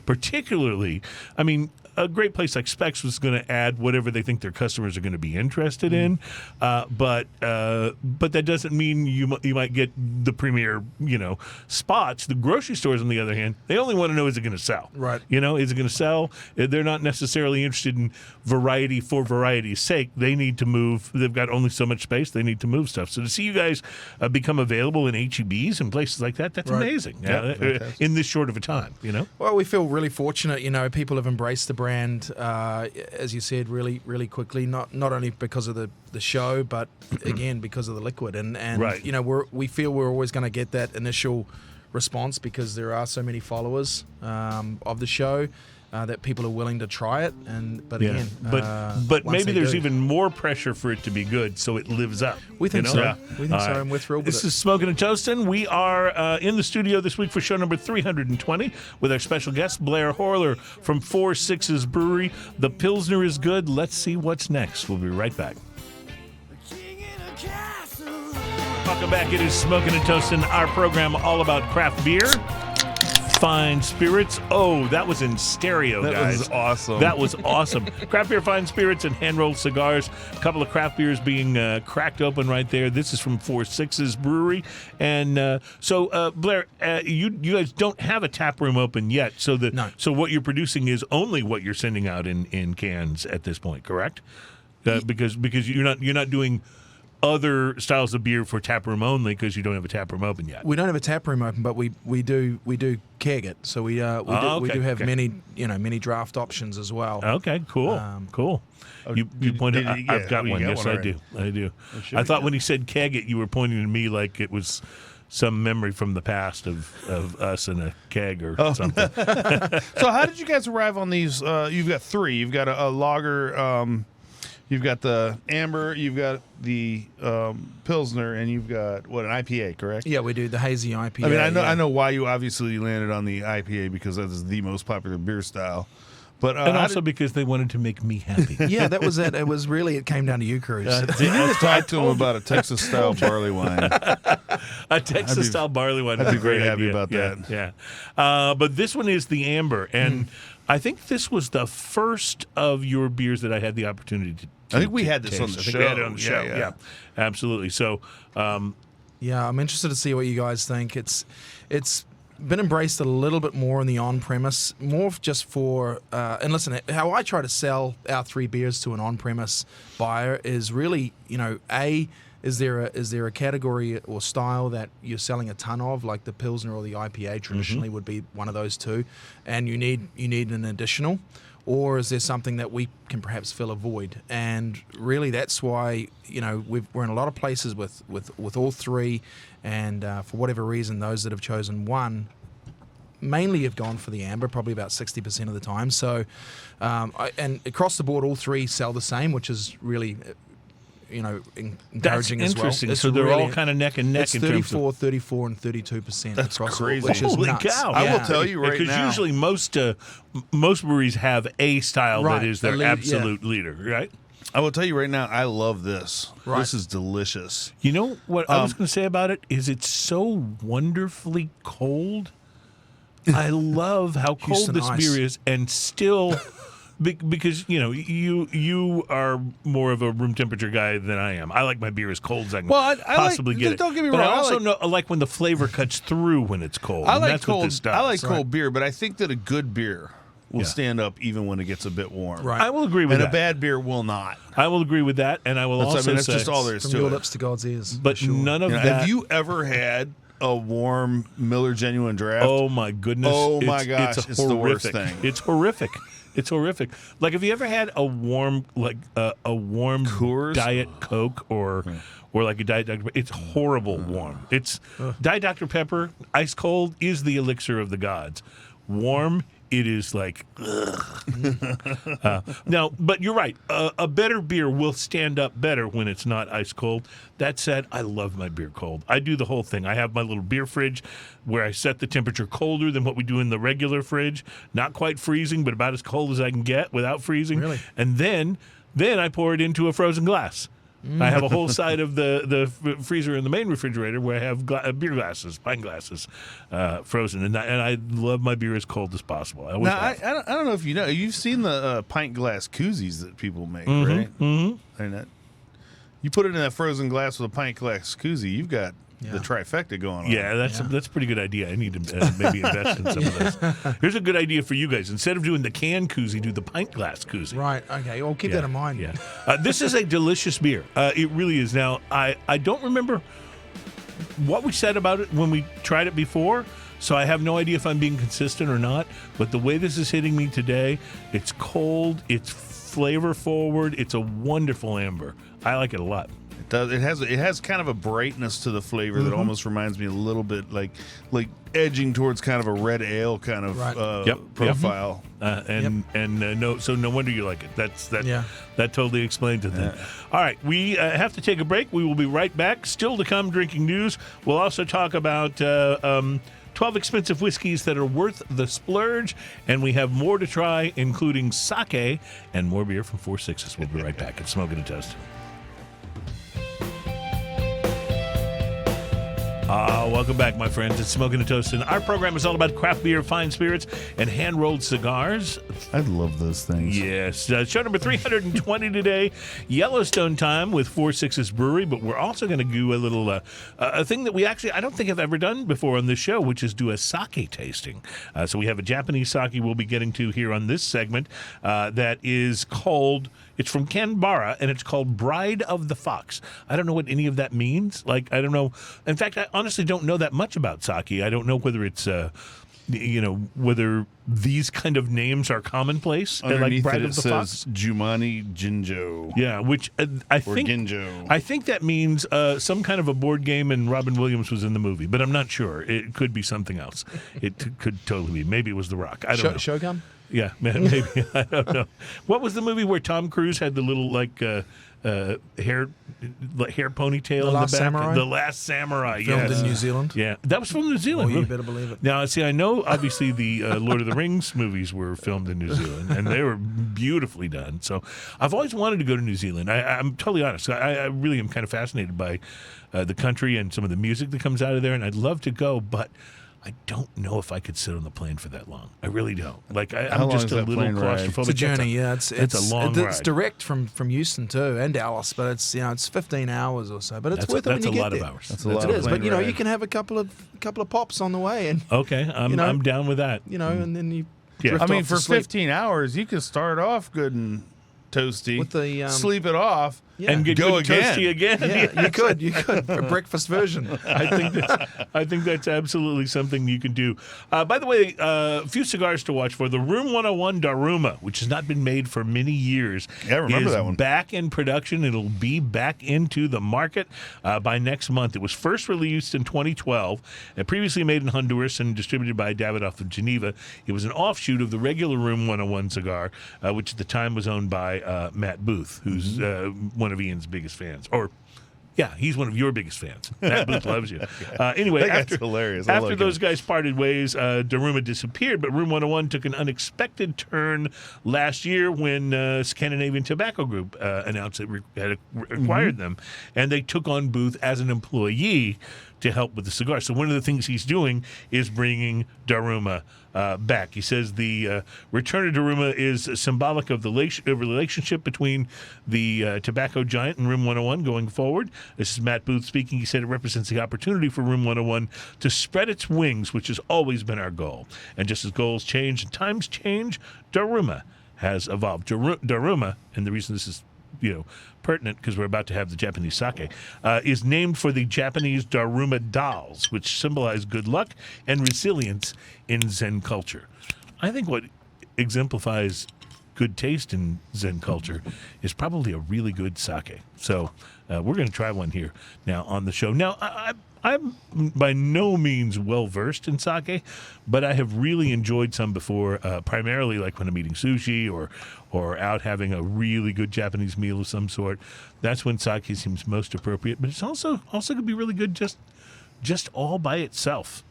Particularly, I mean, a great place like Specs was going to add whatever they think their customers are going to be interested in, but that doesn't mean you might get the premier spots. The grocery stores, on the other hand, they only want to know, is it going to sell? Right. Is it going to sell? They're not necessarily interested in variety for variety's sake. They need to move. They've got only so much space. They need to move stuff. So to see you guys become available in HEBs and places like that, that's amazing. In this short of a time, Well, we feel really fortunate. People have embraced the brand, as you said, really, really quickly. Not only because of the show, but again because of the liquid. And right. we feel we're always going to get that initial response because there are so many followers of the show. That people are willing to try it, but maybe there's even more pressure for it to be good, so it lives up. We think so. We think so, and we're thrilled with it. This is Smoking and Toasting. We are in the studio this week for show number 320 with our special guest, Blair Horler from 4 Sixes Brewery. The Pilsner is good. Let's see what's next. We'll be right back. Welcome back. It is Smoking and Toasting, our program all about craft beer. Fine spirits. Oh, that was in stereo, guys. That was awesome. That was awesome. Craft beer, fine spirits, and hand-rolled cigars. A couple of craft beers being cracked open right there. This is from 4 Sixes Brewery. And so, Blair, you guys don't have a tap room open yet. So No. So what you're producing is only what you're sending out in cans at this point, correct? Because you're not doing other styles of beer for tap room only because you don't have a tap room open yet. We don't have a tap room open, but we do keg it. So we do have many draft options as well. Okay, cool, cool. You pointed. I've got one. Yes, I do. I thought when he said keg it, you were pointing to me like it was some memory from the past of us in a keg or something. So how did you guys arrive on these? You've got 3. You've got a lager. You've got the amber, you've got the Pilsner, and you've got an IPA, correct? Yeah, we do the hazy IPA. I mean, I know why you obviously landed on the IPA because that is the most popular beer style, but and also because they wanted to make me happy. Yeah, that was it. It came down to you, Cruz. You need to talk to him about a Texas style barley wine. A Texas style barley wine. I'd be very happy idea. about that. Yeah. But this one is the amber, and I think this was the first of your beers that I had the opportunity to. I think we had this taste. on the I think show. we had it on the show. Yeah, absolutely. So, yeah, I'm interested to see what you guys think. It's been embraced a little bit more in the on-premise, more just for and listen, how I try to sell our 3 beers to an on-premise buyer is really, is there a category or style that you're selling a ton of, like the Pilsner or the IPA traditionally would be one of those two, and you need an additional, or is there something that we can perhaps fill a void? And really, that's why we're in a lot of places with all 3, and for whatever reason, those that have chosen one mainly have gone for the amber, probably about 60% of the time. So, and across the board, all 3 sell the same, which is really encouraging as well. Interesting. So they're all kind of neck and neck. It's in 34, 34, and 32%. That's across crazy. which is Holy nuts. cow. I will tell you right now. Because usually most breweries have a style Right, that is their a lead, absolute leader, right? I will tell you right now, I love this. Right. This is delicious. You know what I was going to say about it is it's so wonderfully cold. I love how cold Houston this ice. beer is, and still, because you are more of a room temperature guy than I am. I like my beer as cold as I can possibly get it. Don't get me but wrong. I also like when the flavor cuts through when it's cold. I and like that's cold. What this does. I like cold beer, but I think that a good beer will stand up even when it gets a bit warm. Right. I will agree with And that. a bad beer will not. I will agree with that, and I will also that's say just all there is From to your it. lips to God's ears. But for sure. none of that. Have you ever had a warm Miller Genuine Draft? Oh my goodness! Oh my gosh! It's the worst horrific. thing. It's horrific. It's horrific. Like, have you ever had a warm, a warm Coors? Diet Coke or like a Diet Dr. Pepper? It's horrible warm. It's Diet Dr. Pepper, ice cold is the elixir of the gods. Warm, it is like, no, but you're right. A better beer will stand up better when it's not ice cold. That said, I love my beer cold. I do the whole thing. I have my little beer fridge where I set the temperature colder than what we do in the regular fridge. Not quite freezing, but about as cold as I can get without freezing. Really? And then I pour it into a frozen glass. I have a whole side of the freezer in the main refrigerator where I have beer glasses, pint glasses, frozen, and I love my beer as cold as possible. I always Now, have. I don't know if you know. You've seen the pint glass koozies that people make, right? Mm-hmm. And you put it in that frozen glass with a pint glass koozie, you've got the trifecta going on. Yeah, that's a pretty good idea. I need to maybe invest in some of those. Here's a good idea for you guys. Instead of doing the can koozie, do the pint glass koozie. Right. Okay. I'll keep that in mind. Yeah. This is a delicious beer. It really is. Now, I don't remember what we said about it when we tried it before, so I have no idea if I'm being consistent or not. But the way this is hitting me today, it's cold, it's flavor forward, it's a wonderful amber. I like it a lot. It does. It has kind of a brightness to the flavor that almost reminds me a little bit like edging towards kind of a red ale kind of profile. So no wonder you like it. That totally explains it then. All right, we have to take a break. We will be right back. Still to come, drinking news. We'll also talk about 12 expensive whiskeys that are worth the splurge, and we have more to try, including sake and more beer from 4 Sixes. We'll be right back. It's Smoking a Toast. Welcome back, my friends. It's Smoking a Toast, and our program is all about craft beer, fine spirits, and hand-rolled cigars. I love those things. Yes. Show number 320 today, Yellowstone time with 4 Sixes Brewery, but we're also going to do a little a thing that I don't think I've ever done before on this show, which is do a sake tasting. So we have a Japanese sake we'll be getting to here on this segment that is called... It's from Kanbara, and it's called Bride of the Fox. I don't know what any of that means. I don't know. In fact, I honestly don't know that much about sake. I don't know whether it's, whether these kind of names are commonplace. Underneath Bride it of the says Fox. Jumani Jinjo. Yeah, which I think Ginjo. I think that means some kind of a board game, and Robin Williams was in the movie, but I'm not sure. It could be something else. It could totally be. Maybe it was The Rock. I don't know. Shogun? Yeah, maybe. I don't know. What was the movie where Tom Cruise had the little hair ponytail in the back? Samurai? The Last Samurai. Filmed yes. in New Zealand? Yeah, that was from New Zealand. Oh, you better believe it. Now, see, I know obviously the Lord of the Rings movies were filmed in New Zealand, and they were beautifully done. So I've always wanted to go to New Zealand. I'm totally honest. I really am kind of fascinated by the country and some of the music that comes out of there, and I'd love to go, but I don't know if I could sit on the plane for that long. I really don't. How I'm long just is a that little plane ride? claustrophobic. It's a journey, It's a long ride. It's direct from Euston too, and Dallas, but it's 15 hours or so. But it's worth it when you get there. That's a lot of hours. That's a lot It of is, plane but ride. you can have a couple of pops on the way, and Okay, I'm down with that. and then you. Yeah. drift I mean, off for to sleep. 15 hours, you can start off good and toasty, With the, sleep it off, Yeah. And get Go good again. toasty again. Yeah, you could a breakfast version. I think that's absolutely something you can do. By the way, a few cigars to watch for. The Room 101 Daruma, which has not been made for many years, Yeah, I remember is that one. back in production. It'll be back into the market by next month. It was first released in 2012 and previously made in Honduras and distributed by Davidoff of Geneva. It was an offshoot of the regular Room 101 cigar, which at the time was owned by Matt Booth, who's one of Ian's biggest fans. Yeah, he's one of your biggest fans. Matt Booth loves you. Anyway, That guy's hilarious. I after like those him. guys parted ways, Daruma disappeared, but Room 101 took an unexpected turn last year when Scandinavian Tobacco Group announced it had acquired them, and they took on Booth as an employee to help with the cigar. So one of the things he's doing is bringing Daruma back. He says the return of Daruma is symbolic of the relationship between the tobacco giant and Room 101 going forward. This is Matt Booth speaking. He said it represents the opportunity for Room 101 to spread its wings, which has always been our goal. And just as goals change and times change, Daruma has evolved. Daruma, and the reason this is pertinent because we're about to have the Japanese sake, is named for the Japanese Daruma dolls, which symbolize good luck and resilience in Zen culture. I think what exemplifies good taste in Zen culture is probably a really good sake. So we're going to try one here now on the show. Now, I'm by no means well-versed in sake, but I have really enjoyed some before, primarily like when I'm eating sushi or out having a really good Japanese meal of some sort. That's when sake seems most appropriate, but it's also going to be really good just all by itself.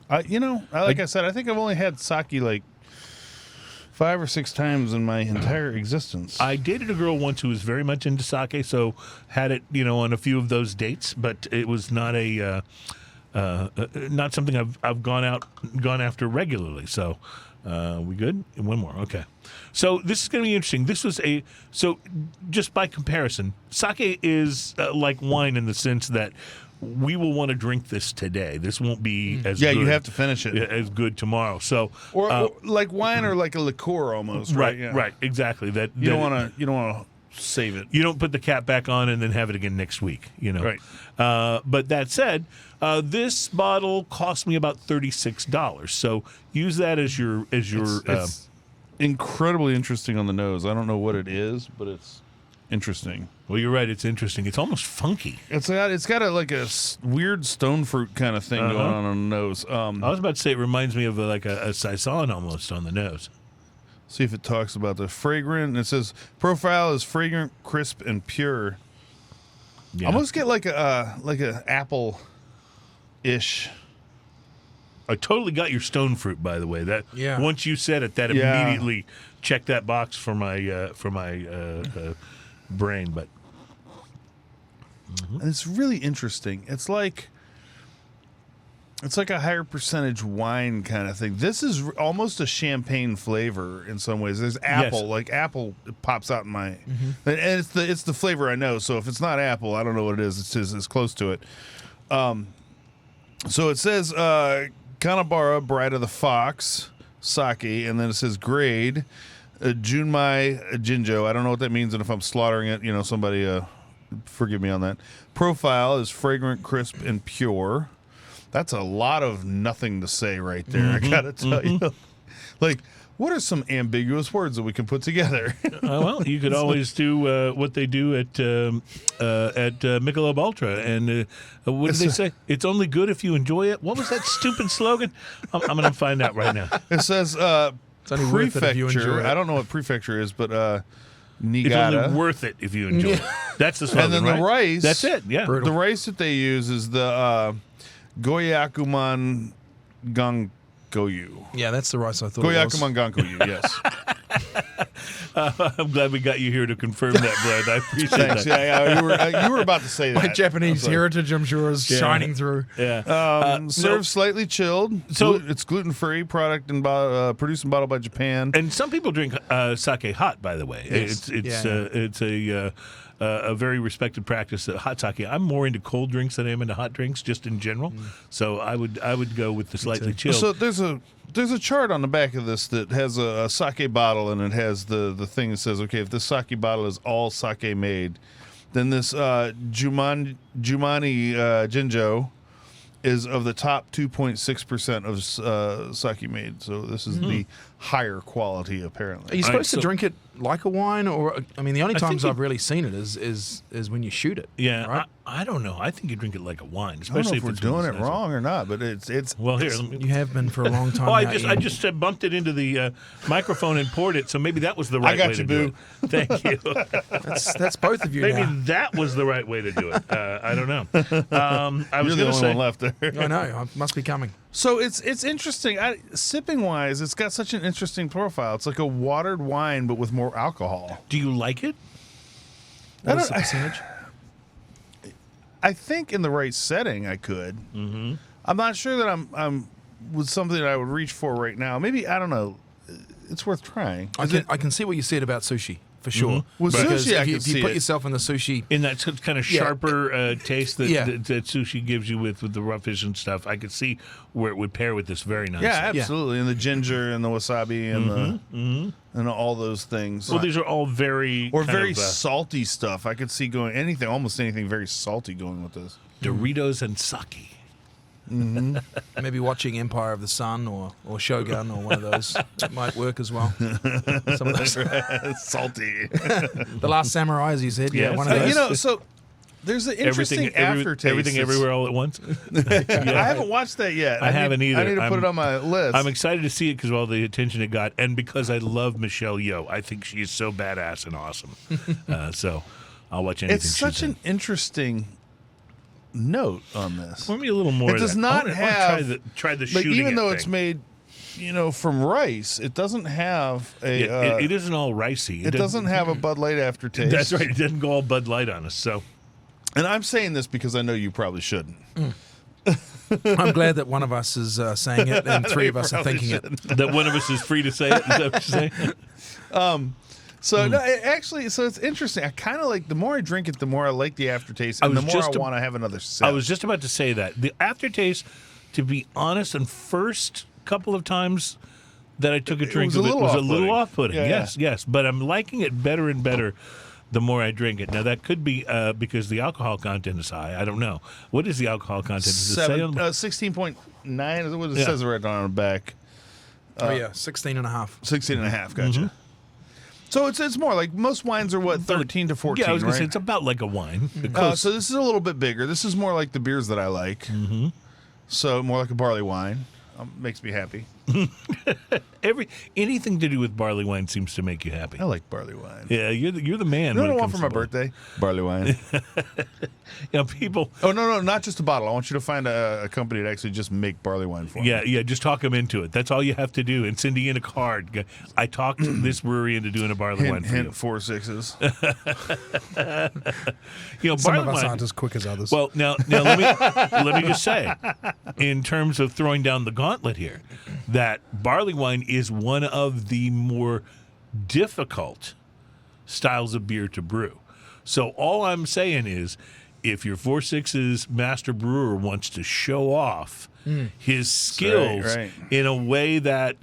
Like I said, I think I've only had sake like 5 or 6 times in my entire existence. I dated a girl once who was very much into sake, so had it, on a few of those dates, but it was not not something I've gone after regularly. So, we good? One more, okay. So this is going to be interesting. This was so just by comparison, sake is like wine in the sense that we will want to drink this today. This won't be as good. You have to finish it as good tomorrow. So, or like wine or like a liqueur almost, right? Right, exactly. That you don't want to save it. You don't put the cap back on and then have it again next week. Right. But that said, this bottle cost me about $36. So use that as your. It's incredibly interesting on the nose. I don't know what it is, but it's interesting. Well, you're right. It's interesting. It's almost funky. It's got a weird stone fruit kind of thing going on the nose. I was about to say it reminds me of like a saison almost on the nose. See if it talks about the fragrant. It says profile is fragrant, crisp, and pure. Yeah. Almost get like a apple-ish. I totally got your stone fruit, by the way. That once you said it, that immediately checked that box for my brain. But and it's really interesting. It's like a higher percentage wine kind of thing. This is almost a champagne flavor in some ways. There's apple, like apple pops out in my, and it's the flavor I know. So if it's not apple, I don't know what it is. It's close to it. So it says Kanbara, Bride of the Fox, sake, and then it says grade, Junmai Jinjo. I don't know what that means, and if I'm slaughtering it, somebody forgive me on that. Profile is fragrant, crisp, and pure. That's a lot of nothing to say right there. I gotta tell you, like, what are some ambiguous words that we can put together? Well, you could always do what they do at Michelob Ultra, and what did they say? It's only good if you enjoy it. What was that stupid slogan? I'm going to find out right now. It says It's only worth it if you enjoy prefecture. it. I don't know what prefecture is, but It's Niigata. only worth it if you enjoy it. That's the slogan, And then the right? rice. That's it. Yeah. The rice that they use is the Goyakuman Gankoyu. Yeah, that's the rice I thought it was. Goyakuman Gankoyu, yes. I'm glad we got you here to confirm that, Blair. I appreciate Thanks. that. Yeah, you were about to say that. My Japanese I'm sorry. heritage, I'm sure, is shining through. Yeah. Served slightly chilled. So- It's gluten-free product and produced and bottled by Japan. And some people drink sake hot, by the way. Yes. It's a very respected practice. Hot sake. I'm more into cold drinks than I am into hot drinks, just in general. So I would go with the slightly chilled. So there's a chart on the back of this that has a sake bottle, and it has the thing that says, okay, if this sake bottle is all sake made, then this Jumani Jinjo is of the top 2.6% of sake made. So this is the higher quality, apparently. Are you supposed so- to drink it like a wine, or the only I think times you- I've really seen it is when you shoot it. Yeah, right? I don't know. I think you drink it like a wine, I don't especially know if if we're it's doing one it that's nice. wrong or not, but it's Well, here, let me, You have been for a long time. oh, I now, just Ian. bumped it into the microphone and poured it, so maybe that was the right got way you, to do boo. it. Thank you. That's both of you Maybe now. that was the right way to do it. I don't know. I was you're the going to only say, one left there. I know. I must be coming. So it's interesting. Sipping wise, it's got such an interesting profile. It's like a watered wine, but with more alcohol. do you like it? What is the percentage? I think in the right setting, I could. Mm-hmm. I'm not sure that I'm with something that I would reach for right now. Maybe, I don't know. It's worth trying. I can see what you said about sushi for sure. With Because sushi, I if you, can if you see put it. yourself in the sushi, In that kind of Yeah. sharper taste that, Yeah. that sushi gives you with the raw fish and stuff, I could see where it would pair with this very nicely. Yeah, absolutely. And the ginger and the wasabi and and all those things. Well, these are all very Or kind very of, salty stuff. I could see almost anything very salty going with this. Doritos and sake. maybe watching Empire of the Sun or Shogun or one of those that might work as well. Some of those. Salty. The Last Samurai, as you said. Yeah, Yes. one of those. So there's an interesting aftertaste. everything that's- everywhere all at once. I haven't watched that yet. I haven't either. I need to put it on my list. I'm excited to see it because of all the attention it got, and because I love Michelle Yeoh. I think she is so badass and awesome. So I'll watch anything. It's such she's an in. interesting note on this. Pour me a little more. It of does that. not I wanna have try the like shooting even it though thing. it's made from rice, it doesn't have a. It isn't all ricey. It doesn't have a Bud Light aftertaste. That's right. It doesn't go all Bud Light on us. So, And I'm saying this because I know you probably shouldn't. I'm glad that one of us is saying it and three of us are thinking it. that one of us is free to say it. Is that what you're saying? So no, it's interesting. I kind of like, the more I drink it, the more I like the aftertaste, and the more I want to have another sip. I was just about to say that. The aftertaste, to be honest, and first couple of times that I took a drink of it was a little off-putting. Yeah, Yes. But I'm liking it better and better the more I drink it. Now, that could be because the alcohol content is high. I don't know. What is the alcohol content? Does it say on 16.9 is what it says right on the back. 16 and a half. 16 and a half, gotcha. So it's more like most wines are, 13 to 14, Yeah, I was going right? to say, it's about like a wine. So this is a little bit bigger. This is more like the beers that I like. Mm-hmm. So more like a barley wine. Makes me happy. Anything to do with barley wine seems to make you happy. I like barley wine. Yeah, you're the man. You know when what I it want comes for to my wine. birthday? Barley wine. People. Oh, no, not just a bottle. I want you to find a company that actually just make barley wine for me. Yeah, just talk them into it. That's all you have to do. And Cindy in a card. I talked this brewery into doing a barley wine for you. 4 6s. Some barley of us wine. aren't as quick as others. Well, now let me just say, in terms of throwing down the gauntlet here, that barley wine is one of the more difficult styles of beer to brew. So all I'm saying is, if your 4 6's master brewer wants to show off his skills right. in a way that,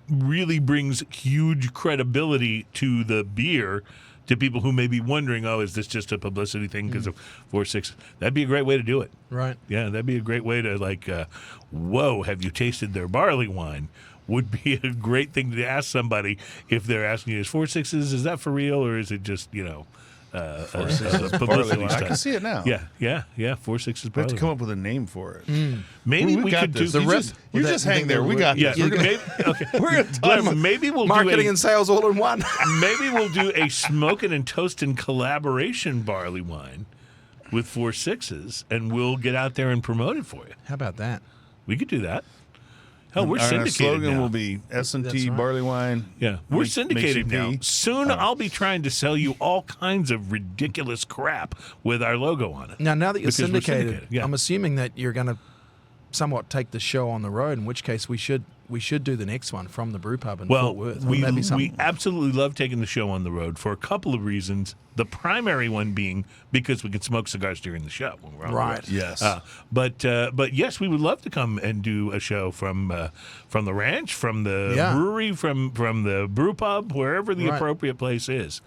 really brings huge credibility to the beer, to people who may be wondering, is this just a publicity thing because of 4 6? That'd be a great way to do it. right. Yeah, that'd be a great way to whoa, have you tasted their barley wine? Would be a great thing to ask somebody if they're asking you, is 4 6's, is that for real, or is it just, a publicity Barley wine. I stunt? can see it now. Yeah, 4 6's We have barley to come wine. up with a name for it. Maybe We we got could do this. the You just hang there. We got yeah, this. we're gonna Glenn, maybe we'll Marketing do and sales all in one. maybe we'll do a smoking and toasting collaboration barley wine with 4 6's, and we'll get out there and promote it for you. How about that? We could do that. Hell, we're Our syndicated slogan now. will be S&T That's right. barley wine. Yeah, we're Makes syndicated you now. pee. Soon I'll be trying to sell you all kinds of ridiculous crap with our logo on it. Now that you're Because we're syndicated, yeah. I'm assuming that you're going to somewhat take the show on the road, in which case we should do the next one from the brew pub in Well, Fort Worth. we Wouldn't that be something? absolutely love taking the show on the road for a couple of reasons. The primary one being because we can smoke cigars during the show when we're on Right. the road. Yes. But yes, we would love to come and do a show from the ranch, from the Yeah. brewery, from the brew pub, wherever the Right. appropriate place is.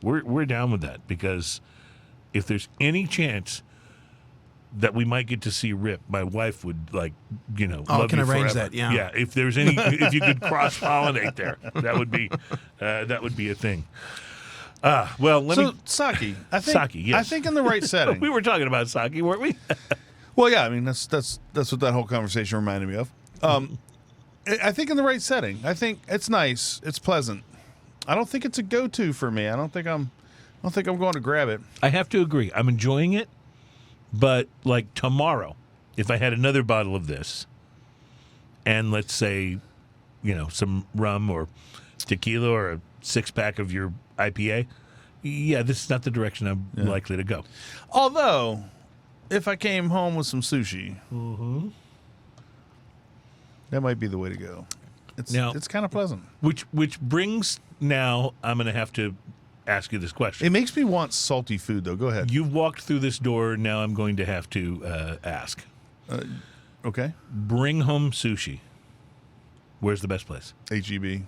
We're down with that, because if there's any chance that we might get to see Rip, my wife would love can you arrange forever. that, yeah. Yeah, if there's if you could cross pollinate there, that would be a thing. Well, let me. Sake. I think Sake, yes. I think in the right setting. We were talking about sake, weren't we? Well, yeah. I mean, that's what that whole conversation reminded me of. I think in the right setting. I think it's nice. It's pleasant. I don't think it's a go-to for me. I don't think I'm going to grab it. I have to agree. I'm enjoying it, but like tomorrow, if I had another bottle of this, and let's say, some rum or tequila or a 6-pack of your IPA, yeah, this is not the direction I'm likely to go. Although, if I came home with some sushi, that might be the way to go. It's kind of pleasant. Which brings, now I'm going to have to ask you this question. It makes me want salty food, though. Go ahead. You've walked through this door. Now I'm going to have to ask. Okay. Bring home sushi. Where's the best place? HEB.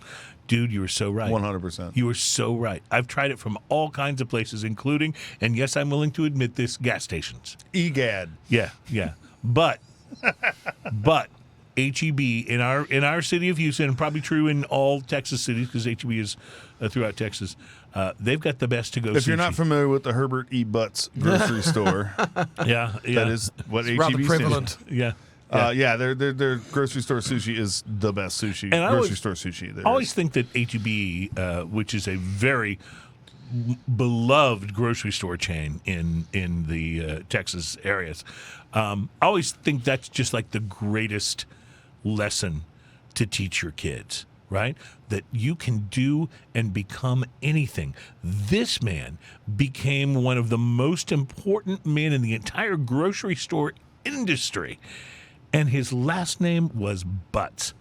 Dude, you were so right. 100%. You were so right. I've tried it from all kinds of places, including, and yes, I'm willing to admit this, gas stations. EGAD. Yeah. But HEB in our city of Houston, and probably true in all Texas cities, because HEB is throughout Texas, they've got the best to-go If sushi. you're not familiar with the Herbert E. Butts grocery store, yeah. that is what HEB rather stands prevalent. for. Yeah. Their grocery store sushi is the best sushi. And I grocery store sushi. I always think that HEB, which is a very beloved grocery store chain in the Texas areas, I always think that's just like the greatest lesson to teach your kids, right? That you can do and become anything. This man became one of the most important men in the entire grocery store industry, and his last name was Butts.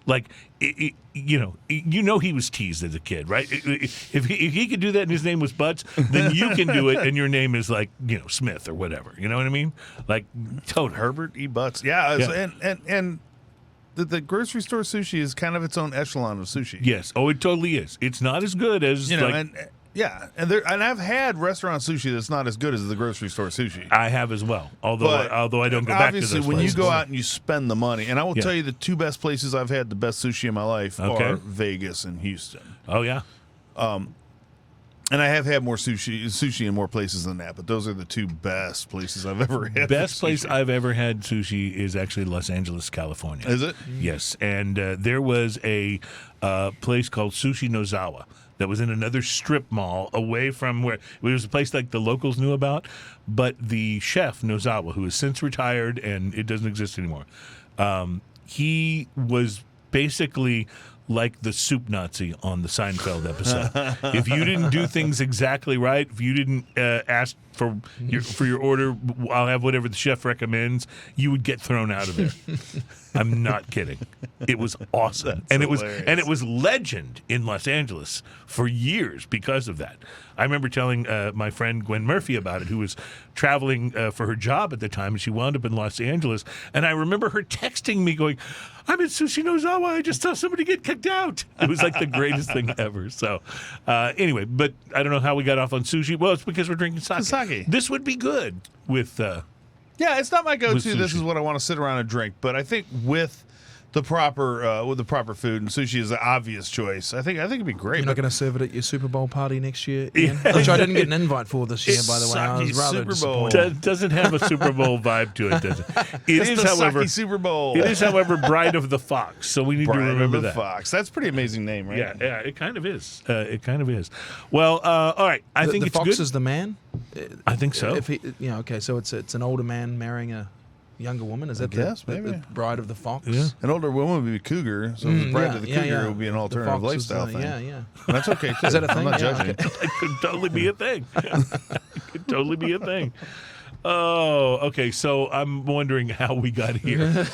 Like, he was teased as a kid, right? If he could do that and his name was Butts, then you can do it and your name is like, Smith or whatever. You know what I mean? Like, totally. Herbert E. Butts. Yeah. And the grocery store sushi is kind of its own echelon of sushi. Yes. Oh, it totally is. It's not as good as, and I've had restaurant sushi that's not as good as the grocery store sushi. I have as well, although I don't go back to those places. Obviously, when you go out and you spend the money, and I will tell you the two best places I've had the best sushi in my life are Vegas and Houston. Oh, yeah. And I have had more sushi in more places than that, but those are the two best places I've ever had. Best place I've ever had sushi is actually Los Angeles, California. Is it? Yes, and there was a place called Sushi Nozawa that was in another strip mall away from where it was a place like the locals knew about, but the chef Nozawa, who has since retired and it doesn't exist anymore, he was basically like the soup Nazi on the Seinfeld episode. If you didn't do things exactly right, if you didn't ask for your order, I'll have whatever the chef recommends, you would get thrown out of there. I'm not kidding. It was awesome. It was legend in Los Angeles for years because of that. I remember telling my friend Gwen Murphy about it, who was traveling for her job at the time, and she wound up in Los Angeles. And I remember her texting me going, "I'm in Sushi Nozawa. I just saw somebody get kicked out." It was like the greatest thing ever. So anyway, but I don't know how we got off on sushi. Well, it's because we're drinking sake. This would be good with... yeah, it's not my go-to. This is what I want to sit around and drink. But I think with the proper food, and sushi is the obvious choice. I think it'd be great. You're not going to serve it at your Super Bowl party next year, Ian? Which I didn't get an invite for this year, by the way. I was rather disappointed. Doesn't have a Super Bowl vibe to it, does it? It is, however, Super Bowl. It is, however, Bride of the Fox. So we need to remember that. Fox. That's a pretty amazing name, right? Yeah, it kind of is. Well, all right. I think the it's Fox good. is the man. I think so. Okay. So it's an older man marrying a younger woman. Is that the Bride of the Fox? Yeah. An older woman would be cougar, so the Bride of the Cougar would be an alternative lifestyle thing. Yeah. And that's okay too. Is that a thing? I'm not judging. It could totally be a thing. Could totally be a thing. Oh, okay. So I'm wondering how we got here.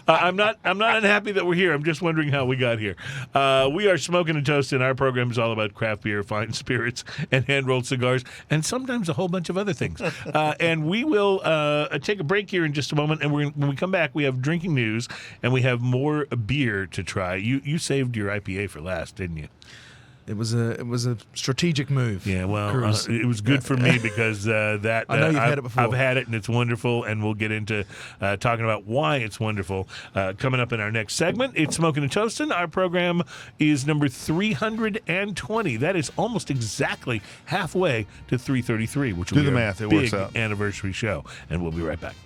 I'm not unhappy that we're here. I'm just wondering how we got here. We are Smoking and Toasting. Our program is all about craft beer, fine spirits, and hand-rolled cigars, and sometimes a whole bunch of other things. And we will take a break here in just a moment. And when we come back, we have drinking news, and we have more beer to try. You saved your IPA for last, didn't you? It was a strategic move. Yeah, well, it was good for me because I know you've had it before. I've had it, and it's wonderful, and we'll get into talking about why it's wonderful coming up in our next segment. It's Smoking and Toasting. Our program is number 320. That is almost exactly halfway to 333, which will be a big works out. Anniversary show, and we'll be right back.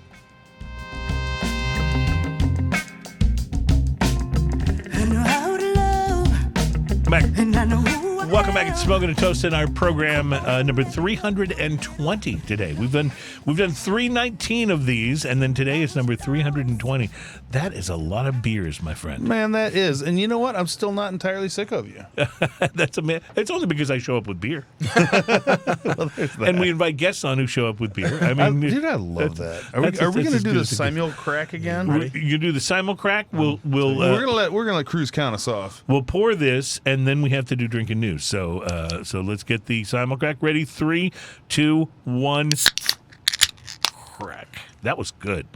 Welcome back. It's Smoking and Toasting, our program number 320 today. We've done 319 of these, and then today is number 320. That is a lot of beers, my friend. Man, that is. And you know what? I'm still not entirely sick of you. It's only because I show up with beer. And we invite guests on who show up with beer. I mean, dude, I love that. Are we going to do the simul crack again? You do the simul crack? We're gonna let Cruz count us off. We'll pour this, and then we have to do drinking news. So let's get the simul crack ready. 3, 2, 1. Crack. That was good.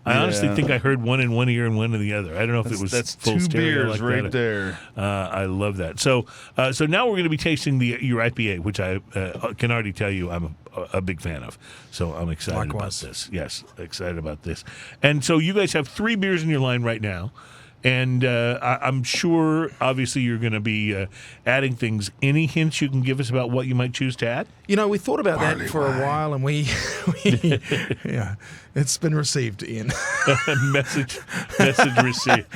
I honestly think I heard one in one ear and one in the other. I don't know if it was that's full two stereo beers like right that. there. I love that. So now we're going to be tasting your IPA, which I can already tell you I'm a big fan of. So I'm excited about this. Yes, excited about this. And so you guys have 3 beers in your line right now. And I'm sure, obviously, you're going to be adding things. Any hints you can give us about what you might choose to add? You know, we thought about that for a while, and we yeah, it's been received, Ian. Message received.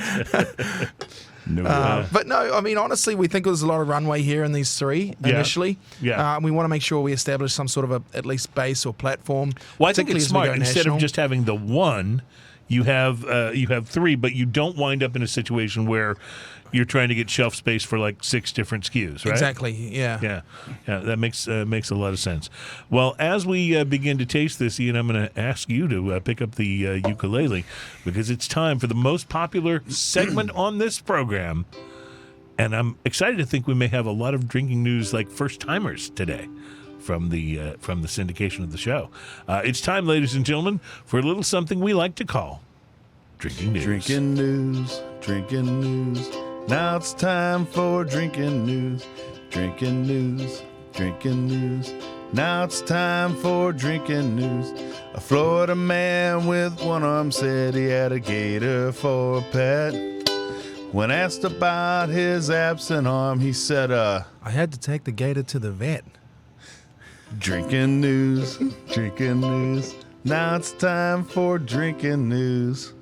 But no, I mean, honestly, we think there's a lot of runway here in these 3 initially. Yeah. We want to make sure we establish some sort of at least base or platform. Well, I think it's smart. Instead of just having the one, you have 3, but you don't wind up in a situation where you're trying to get shelf space for like 6 different SKUs, right? Exactly. Yeah. Yeah, that makes a lot of sense. Well, as we begin to taste this, Ian, I'm going to ask you to pick up the ukulele because it's time for the most popular segment on this program, and I'm excited to think we may have a lot of drinking news like first timers today from the syndication of the show. It's time, ladies and gentlemen, for a little something we like to call drinking news. Drinking news, drinking news. Now it's time for drinking news, drinking news, drinking news. Now it's time for drinking news. A Florida man with one arm said he had a gator for a pet. When asked about his absent arm, he said, I had to take the gator to the vet. drinking news, drinking news. Now it's time for drinking news.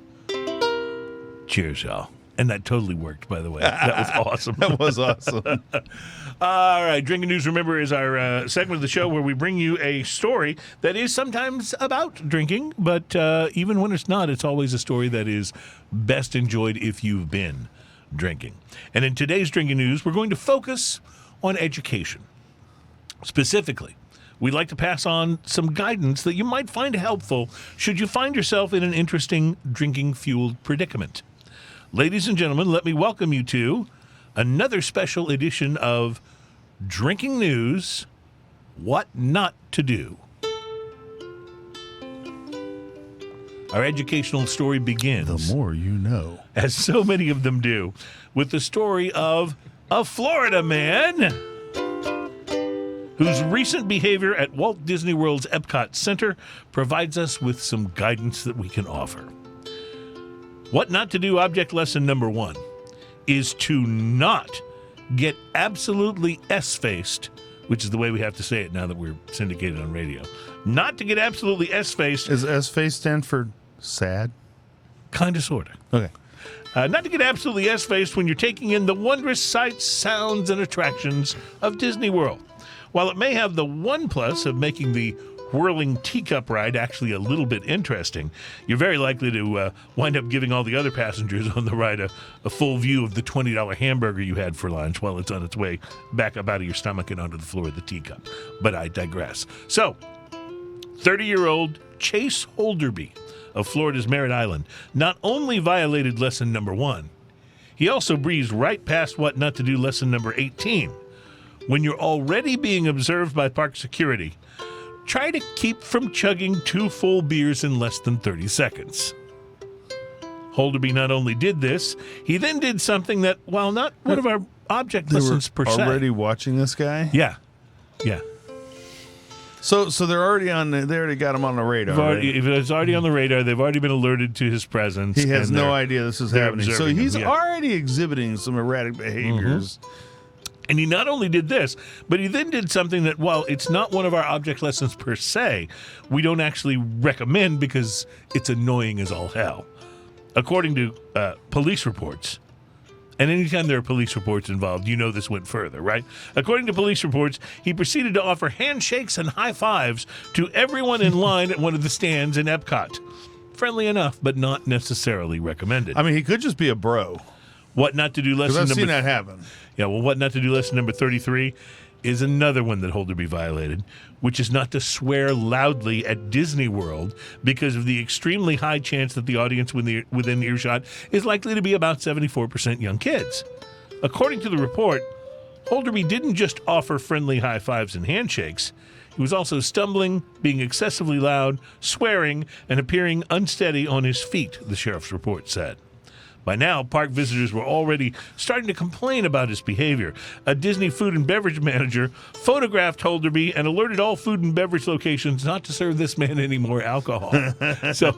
Cheers, y'all. And that totally worked, by the way. That was awesome. That was awesome. All right. Drinking News, remember, is our segment of the show where we bring you a story that is sometimes about drinking, but even when it's not, it's always a story that is best enjoyed if you've been drinking. And in today's Drinking News, we're going to focus on education. Specifically, we'd like to pass on some guidance that you might find helpful should you find yourself in an interesting drinking-fueled predicament. Ladies and gentlemen, let me welcome you to another special edition of Drinking News, What Not to Do. Our educational story begins, The more you know. as so many of them do, with the story of a Florida man whose recent behavior at Walt Disney World's Epcot Center provides us with some guidance that we can offer. What not to do object lesson number 1 is to not get absolutely S-faced, which is the way we have to say it now that we're syndicated on radio. Not to get absolutely S-faced. Is S-face stand for sad? Kind of, sort of. Okay. Not to get absolutely S-faced when you're taking in the wondrous sights, sounds, and attractions of Disney World. While it may have the one plus of making the whirling teacup ride actually a little bit interesting, you're very likely to wind up giving all the other passengers on the ride a full view of the $20 hamburger you had for lunch while it's on its way back up out of your stomach and onto the floor of the teacup. But I digress. So, 30-year-old Chase Holderby of Florida's Merritt Island not only violated lesson number 1, he also breezed right past what not to do lesson number 18. When you're already being observed by park security, try to keep from chugging 2 full beers in less than 30 seconds. Holderby not only did this, he then did something that, while not one of our object lessons per se. Already watching this guy? Yeah. So they're already they already got him on the radar. Right? If it's already on the radar, they've already been alerted to his presence. He has no idea this is happening. So observing he's him, yeah. already exhibiting some erratic behaviors. And he not only did this, but he then did something that, while it's not one of our object lessons per se, we don't actually recommend because it's annoying as all hell. According to police reports, and anytime there are police reports involved, you know this went further, right? According to police reports, he proceeded to offer handshakes and high fives to everyone in line at one of the stands in Epcot. Friendly enough, but not necessarily recommended. I mean, he could just be a bro. What not to do lesson Because I've number seen that happen. Yeah, well, what not to do lesson number 33 is another one that Holderby violated, which is not to swear loudly at Disney World because of the extremely high chance that the audience within earshot is likely to be about 74% young kids. According to the report, Holderby didn't just offer friendly high fives and handshakes. He was also stumbling, being excessively loud, swearing, and appearing unsteady on his feet, the sheriff's report said. By now, park visitors were already starting to complain about his behavior. A Disney food and beverage manager photographed Holderby and alerted all food and beverage locations not to serve this man any more alcohol. So,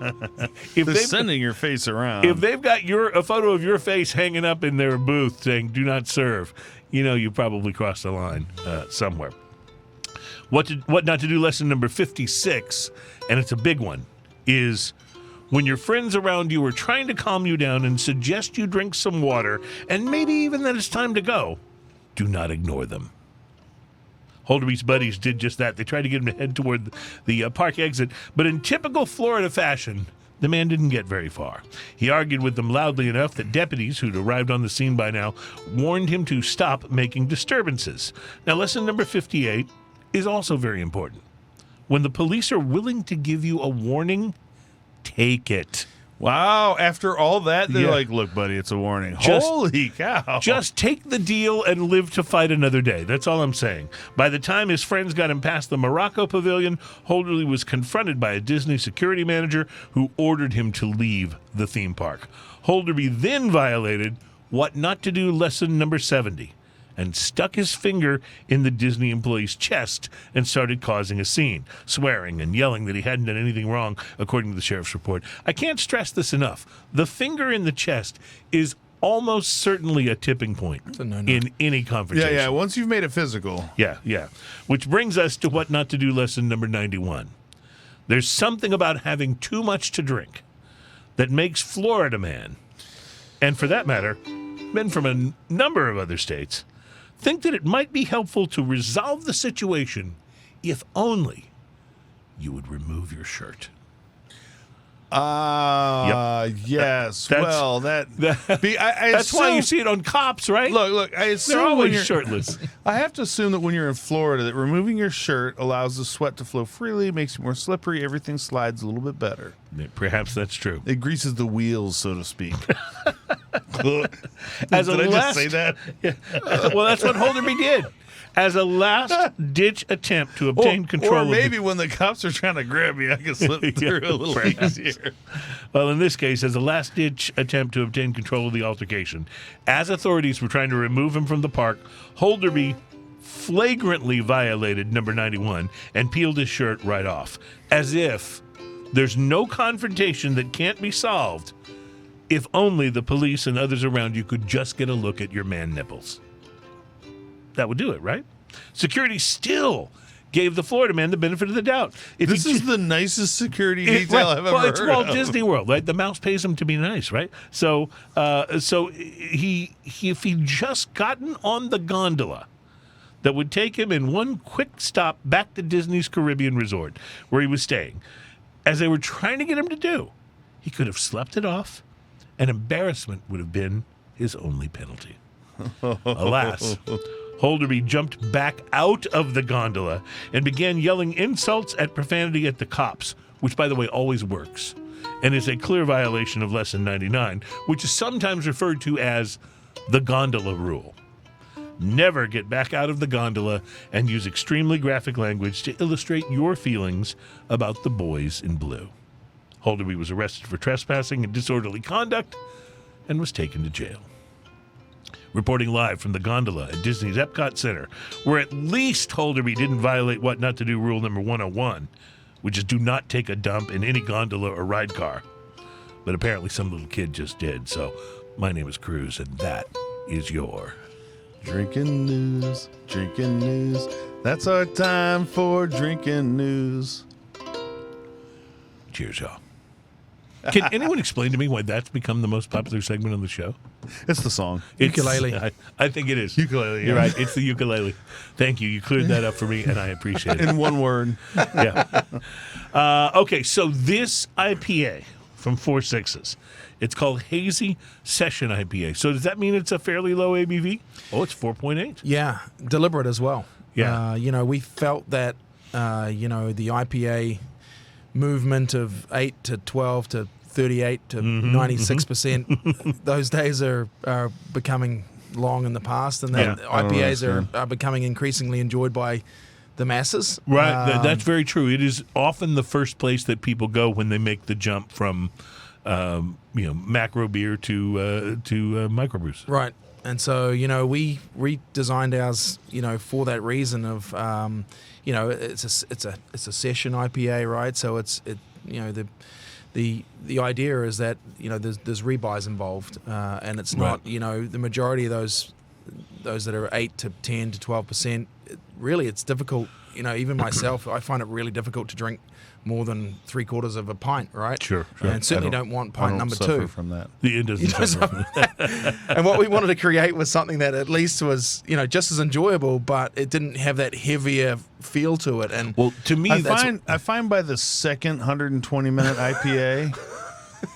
if They're sending your face around. if they've got a photo of your face hanging up in their booth saying "Do not serve," you know you probably crossed the line somewhere. What not to do lesson number 56, and it's a big one, is when your friends around you are trying to calm you down and suggest you drink some water, and maybe even that it's time to go, do not ignore them. Holderby's buddies did just that. They tried to get him to head toward the park exit, but in typical Florida fashion, the man didn't get very far. He argued with them loudly enough that deputies who'd arrived on the scene by now warned him to stop making disturbances. Now, lesson number 58 is also very important. When the police are willing to give you a warning, take it. Wow. After all that, they're Yeah. like, look, buddy, it's a warning. Just- Holy cow. Just take the deal and live to fight another day. That's all I'm saying. By the time his friends got him past the Morocco Pavilion, Holderly was confronted by a Disney security manager who ordered him to leave the theme park. Holderby then violated what not to do lesson number 70 and stuck his finger in the Disney employee's chest and started causing a scene, swearing and yelling that he hadn't done anything wrong, according to the sheriff's report. I can't stress this enough. The finger in the chest is almost certainly a tipping point a no-no. in any confrontation. Yeah. Once you've made it physical. Yeah. Which brings us to what not to do lesson number 91. There's something about having too much to drink that makes Florida man, and for that matter, men from a number of other states, think that it might be helpful to resolve the situation if only you would remove your shirt. Yes. That's- Well, I That's why you assume- see it on cops, right? Look, I They're assume when always you're shirtless. I have to assume that when you're in Florida, that removing your shirt allows the sweat to flow freely, makes you more slippery, everything slides a little bit better. Perhaps that's true. It greases the wheels, so to speak. As Did a I last, just say that? Well, that's what Holderby did. As a last-ditch attempt to obtain control Or of the- maybe when the cops are trying to grab me, I can slip through a little perhaps. easier. Well, in this case, as a last-ditch attempt to obtain control of the altercation, as authorities were trying to remove him from the park, Holderby flagrantly violated number 91 and peeled his shirt right off, as if there's no confrontation that can't be solved if only the police and others around you could just get a look at your man nipples. That would do it, right? Security still gave the Florida man the benefit of the doubt. If This he is the nicest security It- detail right. I've ever well, it's heard Walt of. Disney World, right? The mouse pays him to be nice, right? So he if he'd just gotten on the gondola that would take him in one quick stop back to Disney's Caribbean resort where he was staying, as they were trying to get him to do, he could have slept it off, and embarrassment would have been his only penalty. Alas, Holderby jumped back out of the gondola and began yelling insults at profanity at the cops, which, by the way, always works, and is a clear violation of Lesson 99, which is sometimes referred to as the gondola rule. Never get back out of the gondola and use extremely graphic language to illustrate your feelings about the boys in blue. Holderby was arrested for trespassing and disorderly conduct and was taken to jail. Reporting live from the gondola at Disney's Epcot Center, where at least Holderby didn't violate what not to do rule number 101, which is do not take a dump in any gondola or ride car. But apparently some little kid just did, so my name is Cruz, and that is your... Drinking news, drinking news. That's our time for drinking news. Cheers, y'all. Can anyone explain to me why that's become the most popular segment on the show? It's the song. Ukulele. I think it is. Ukulele, You're yeah. right. It's the ukulele. Thank you. You cleared that up for me, and I appreciate it. In one word. Yeah. Okay, so this IPA from 4 Sixes, it's called Hazy Session IPA. So does that mean it's a fairly low ABV? Oh, it's 4.8. Yeah, deliberate as well. Yeah. We felt that, the IPA movement of 8 to 12 to 38 to 96%, those days are becoming long in the past, and that Yeah, I don't IPAs are becoming increasingly enjoyed by the masses. Right. That's very true. It is often the first place that people go when they make the jump from, macro beer to microbrews. Right. And so, we redesigned ours, for that reason of, it's a session IPA, right? So the idea is that, there's rebuys involved, and it's not, the majority of those that are 8 to 10 to 12%, really it's difficult, even myself, I find it really difficult to drink more than 3/4 of a pint, right? Sure. And certainly don't want pint number 2. from that. It doesn't suffer from that. And what we wanted to create was something that at least was, just as enjoyable, but it didn't have that heavier feel to it. And Well, to me, I find by the second 120-minute IPA,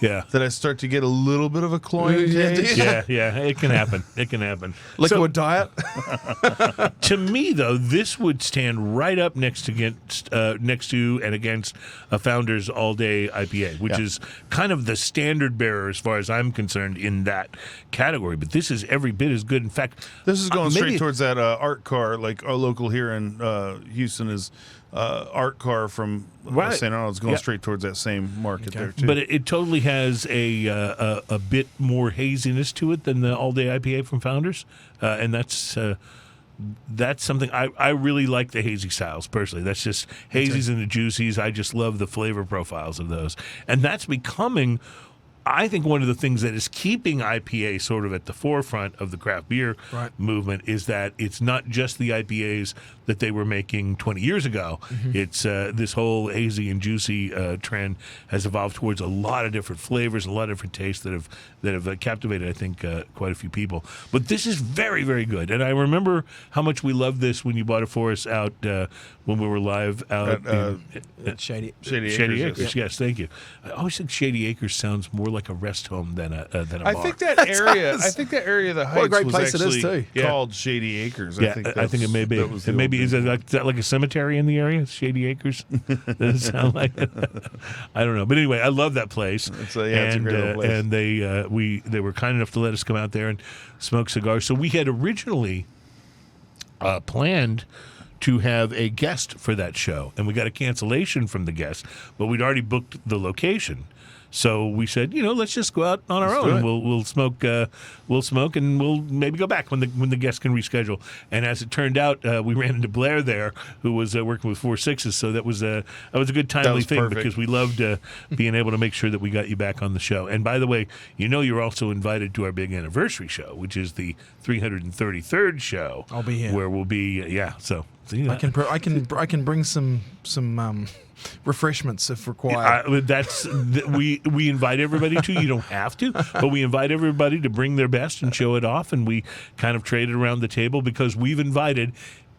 Yeah. that I start to get a little bit of a cloying taste. Yeah, it can happen. It can happen. Liquid diet. To me, though, this would stand right up next to and against a Founders All Day IPA, which is kind of the standard bearer as far as I'm concerned in that category. But this is every bit as good. In fact, This is going maybe- straight towards that art car, like our local here in Houston is art car from Right. St. Arnold's, going Yep. straight towards that same market there too. But it totally has a bit more haziness to it than the All Day IPA from Founders, and that's something I really like the hazy styles personally. That's just hazies and the juicies. I just love the flavor profiles of those, and that's becoming, I think, one of the things that is keeping IPA sort of at the forefront of the craft beer movement is that it's not just the IPAs that they were making 20 years ago. It's this whole hazy and juicy trend has evolved towards a lot of different flavors, a lot of different tastes that have captivated, I think, quite a few people. But this is very, very good. And I remember how much we loved this when you bought it for us out when we were live out At Shady. Shady Acres, Acres. Yes, thank you. I always think Shady Acres sounds more like a rest home than a bar. I think that area. I think that area of the Heights great was place it is, actually too. called Shady Acres. Yeah, I think it may be. That was the It may old be. Is name. that like a cemetery in the area? Shady Acres? Does it sound like it? I don't know. But anyway, I love that place. It's a great little place. And they were kind enough to let us come out there and smoke cigars. So we had originally planned to have a guest for that show, and we got a cancellation from the guest, but we'd already booked the location. So we said, let's just go out on our Let's own. do And it. we'll smoke, and we'll maybe go back when the guest can reschedule. And as it turned out, we ran into Blair there, who was working with 4-6s. So that was a good timely was thing perfect. because we loved being able to make sure that we got you back on the show. And by the way, you're also invited to our big anniversary show, which is the 333rd show. I'll be here. Where we'll be. So see, I can bring some refreshments if required. We invite everybody to. You don't have to, but we invite everybody to bring their best and show it off. And we kind of traded around the table because we've invited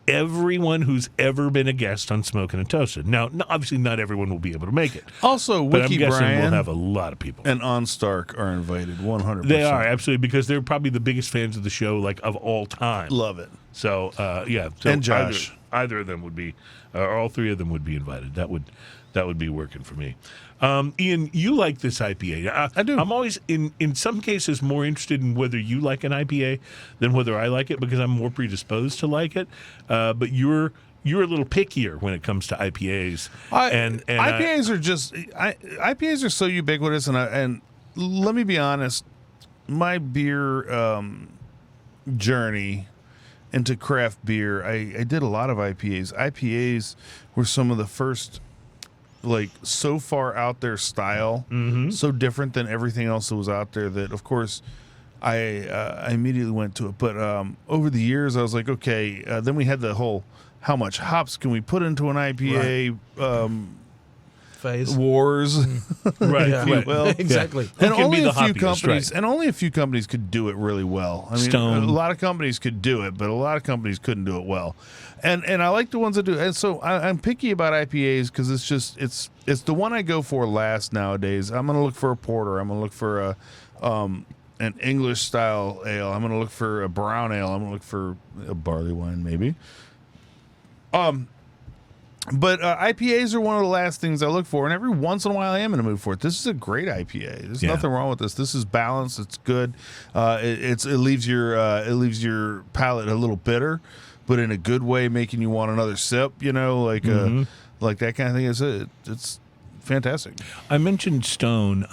everyone who's ever been a guest on Smokin' and Toasted. Now, obviously, not everyone will be able to make it. Also, But I'm Wiki guessing Brian we'll have a lot of people. and OnStark are invited 100%. They are, absolutely, because they're probably the biggest fans of the show, like, of all time. Love it. So, yeah. So And Josh. Either of them would be, or all three of them would be invited. That would be working for me. Ian, you like this IPA. I do. I'm always, in some cases, more interested in whether you like an IPA than whether I like it because I'm more predisposed to like it. But you're a little pickier when it comes to IPAs. And IPAs are just IPAs are so ubiquitous, and let me be honest, my beer journey into craft beer, I did a lot of IPAs. IPAs were some of the first, like, so far out there style, so different than everything else that was out there that, of course, I immediately went to it. But over the years, I was like, okay. Then we had the whole how much hops can we put into an IPA Phase. wars, right, Yeah. right. well, Exactly. Who and can be only the a few hoppiest, companies, right. and only a few companies could do it really well. I mean, Stone. a lot of companies could do it, but a lot of companies couldn't do it well. And I like the ones that do. And so I'm picky about IPAs because it's the one I go for last nowadays. I'm gonna look for a porter. I'm gonna look for an English style ale. I'm gonna look for a brown ale. I'm gonna look for a barley wine maybe. But IPAs are one of the last things I look for, and every once in a while I am in a mood for it. This is a great IPA. There's nothing wrong with this. This is balanced. It's good. It leaves your palate a little bitter, but in a good way, making you want another sip. Like that kind of thing. It's fantastic. I mentioned Stone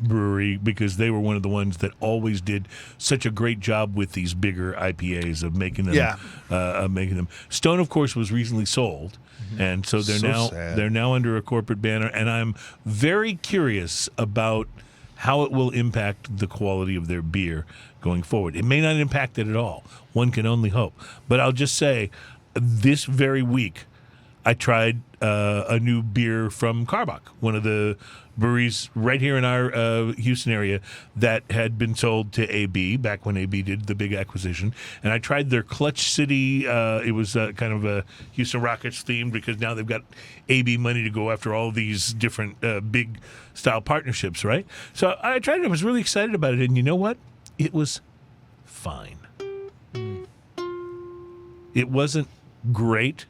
Brewery because they were one of the ones that always did such a great job with these bigger IPAs of making them. Making them. Stone, of course, was recently sold, and so sad. they're now under a corporate banner. And I'm very curious about how it will impact the quality of their beer going forward. It may not impact it at all. One can only hope. But I'll just say, this very week, I tried a new beer from Karbach, one of the breweries right here in our Houston area that had been sold to AB back when AB did the big acquisition. And I tried their Clutch City. It was kind of a Houston Rockets themed because now they've got AB money to go after all these different big style partnerships, right? So I tried it. I was really excited about it. And you know what? It was fine. It wasn't great.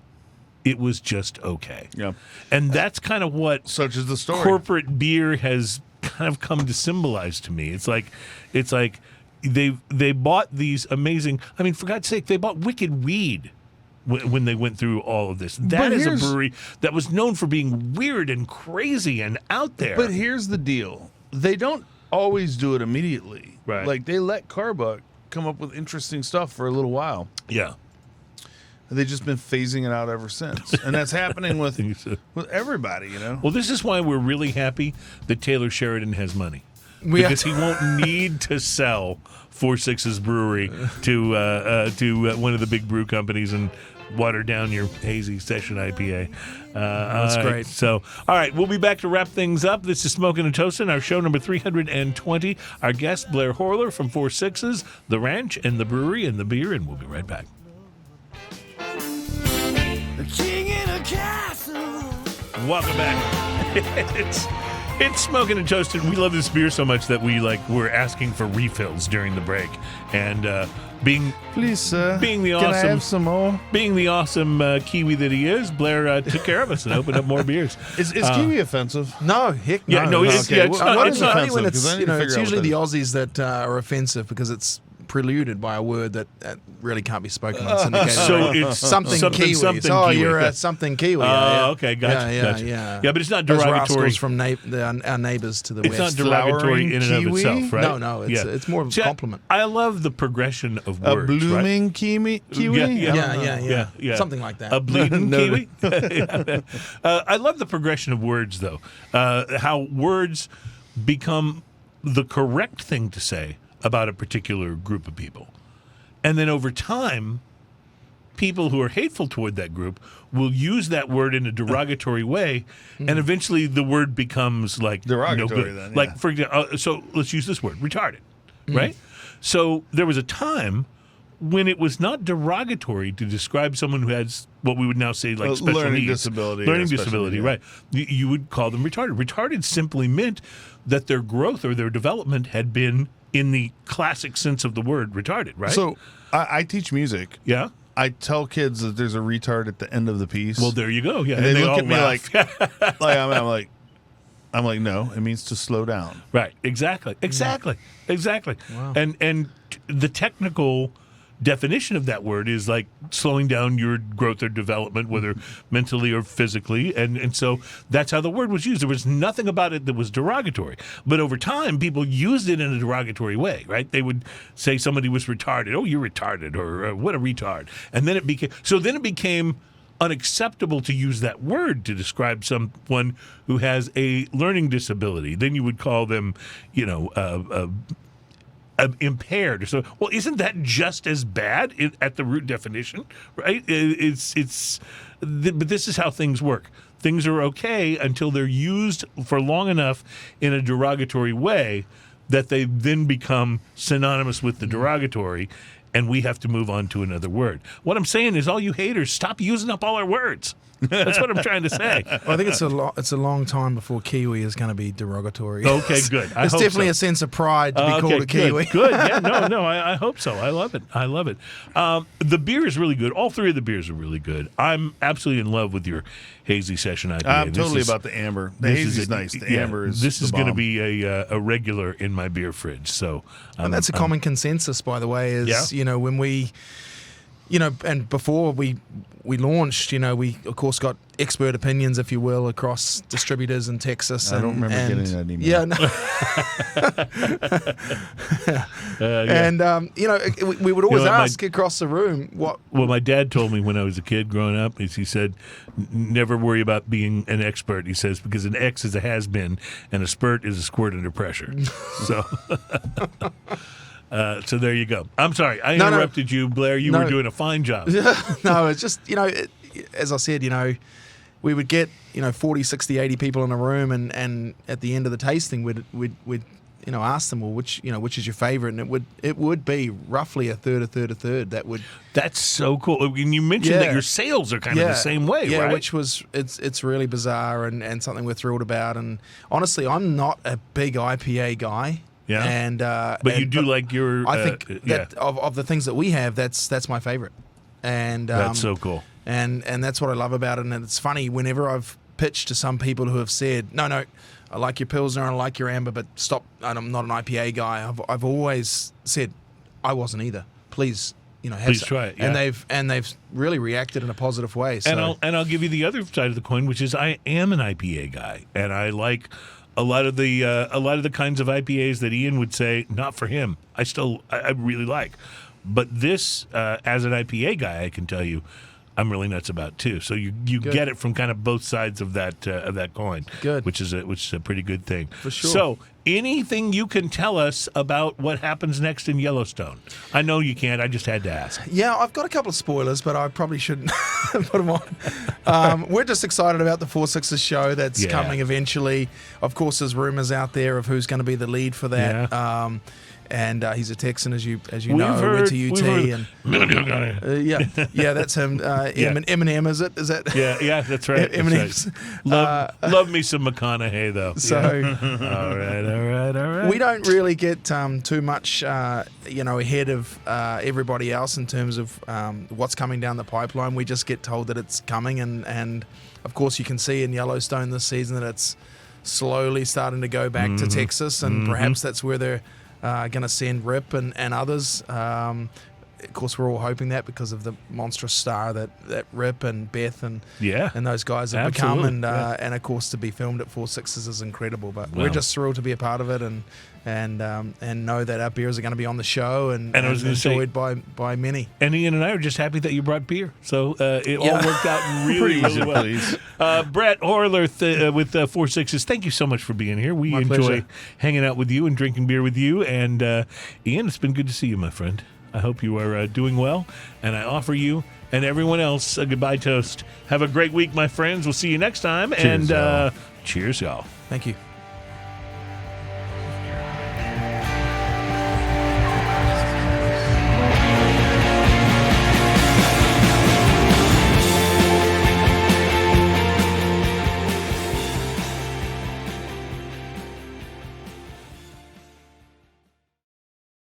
It was just okay. Yeah. And that's kind of what Such is the story. corporate beer has kind of come to symbolize to me. It's like they bought these amazing. I mean, for God's sake, they bought Wicked Weed when they went through all of this. That is a brewery that was known for being weird and crazy and out there. But here's the deal: they don't always do it immediately. Right. Like they let Karbach come up with interesting stuff for a little while. yeah. They've just been phasing it out ever since, and that's happening with everybody. You know. Well, this is why we're really happy that Taylor Sheridan has money. We Because he won't need to sell 4-6's brewery to one of the big brew companies and water down your hazy session IPA. That's all right, great. So, all right, we'll be back to wrap things up. This is Smoking and Toasting, our show number 320. Our guest, Blair Horler from 4-6's, The Ranch, and the Brewery and the Beer, and we'll be right back. King in a castle. Welcome back. It's Smoking and Toasting. We love this beer so much that we're asking for refills during the break, and being Please, sir. being the Can I awesome have some more? being the awesome Kiwi that he is, Blair took care of us and opened up more beers. Is kiwi offensive? No, heck no. Yeah, no, it's, yeah, it's well, not. what It's is not. offensive? When 'Cause I it's, need to it's figure out usually what the Aussies that are offensive because it's preluded by a word that really can't be spoken on syndicated. So radio. it's something Kiwi. something Oh, Kiwi. you're a something Kiwi. Oh, okay, gotcha. Yeah, gotcha. yeah. Yeah, but it's not Those derogatory. rascals from our neighbors to the It's not west. derogatory in and of Kiwi? itself, right? No, it's more of a See, compliment. I love the progression of A words. blooming kiwi? Yeah, Yeah. Something like that. A bleeding No. kiwi. I love the progression of words, though. How words become the correct thing to say about a particular group of people. And then over time, people who are hateful toward that group will use that word in a derogatory way, and eventually the word becomes like Derogatory no good. then, Like yeah. for example, so let's use this word, retarded, right? So there was a time when it was not derogatory to describe someone who has what we would now say like special learning needs, disability or learning special disability, need, yeah. right? You would call them retarded. Retarded simply meant that their growth or their development had been in the classic sense of the word retarded, right? So I teach music. yeah. I tell kids that there's a retard at the end of the piece. Well, there you go. Yeah, and they look all at me laugh. I'm like, no, it means to slow down. right, exactly. Wow. And the technical definition of that word is like slowing down your growth or development, whether mentally or physically, and so that's how the word was used. There was nothing about it that was derogatory, but over time, people used it in a derogatory way. Right? They would say somebody was retarded. Oh, you're retarded, or what a retard, and then it became unacceptable to use that word to describe someone who has a learning disability. Then you would call them, impaired. So, well, isn't that just as bad at the root definition, right? But this is how things work. Things are okay until they're used for long enough in a derogatory way that they then become synonymous with the derogatory, and we have to move on to another word. What I'm saying is, all you haters, stop using up all our words. That's what I'm trying to say. Well, I think it's a long time before Kiwi is going to be derogatory. Okay, good. I There's hope definitely so. a sense of pride to be called a Kiwi. Good. Yeah, no, I hope so. I love it. The beer is really good. All three of the beers are really good. I'm absolutely in love with your hazy session IPA. I'm totally about the amber. The hazy's nice. The amber is This is going to be a regular in my beer fridge. So, And that's a common consensus, by the way, is, Yeah. when we, and before we launched, we, of course, got expert opinions, if you will, across distributors in Texas. I don't remember getting that email. Yeah, no. We would always what, ask across the room, what... Well, my dad told me when I was a kid growing up, he said, never worry about being an expert, he says, because an X is a has-been and a spurt is a squirt under pressure. So... So there you go. I'm sorry. I interrupted you, Blair. You were doing a fine job. No, it's just, as I said, we would get 40, 60, 80 people in a room, and at the end of the tasting, we'd ask them, well, which is your favorite, and it would be roughly a third. That's so cool. And you mentioned that your sales are kind of the same way, right? Which was it's really bizarre and something we're thrilled about. And honestly, I'm not a big IPA guy. Yeah. But you do like your. I think that of the things that we have, that's my favorite. And that's so cool. And that's what I love about it. And it's funny, whenever I've pitched to some people who have said, no, I like your Pilsner and I like your Amber, but stop, I'm not an IPA guy. I've always said, I wasn't either. Please, Please try it. Yeah. And they've really reacted in a positive way. So. And I'll give you the other side of the coin, which is I am an IPA guy, and I like a lot of the kinds of IPAs that Ian would say not for him. I really like, but this as an IPA guy, I can tell you, I'm really nuts about too. So you get it from kind of both sides of that coin. Good. Which is a pretty good thing. For sure. So anything you can tell us about what happens next in Yellowstone? I know you can't. I just had to ask. Yeah, I've got a couple of spoilers, but I probably shouldn't put them on. We're just excited about the 4/6 show that's coming eventually. Of course, there's rumors out there of who's going to be the lead for that. Yeah. And he's a Texan, as you know, went to UT, and that's him. Eminem, is it? Is that? Yeah, that's right. Eminem's. Love me some McConaughey though. So, all right. We don't really get too much, ahead of everybody else in terms of what's coming down the pipeline. We just get told that it's coming, and of course you can see in Yellowstone this season that it's slowly starting to go back to Texas, and perhaps that's where they're going to send Rip and others. Of course, we're all hoping that because of the monstrous star that Rip and Beth and those guys have become, and of course to be filmed at 4/6 is incredible. But we're just thrilled to be a part of it, and know that our beers are going to be on the show and enjoyed by many. And Ian and I are just happy that you brought beer, so it all worked out really well. Brett Horler with 4/6. Thank you so much for being here. We enjoy pleasure. hanging out with you and drinking beer with you. And Ian, it's been good to see you, my friend. I hope you are doing well, and I offer you and everyone else a goodbye toast. Have a great week, my friends. We'll see you next time. Cheers, y'all. Cheers, y'all. Thank you.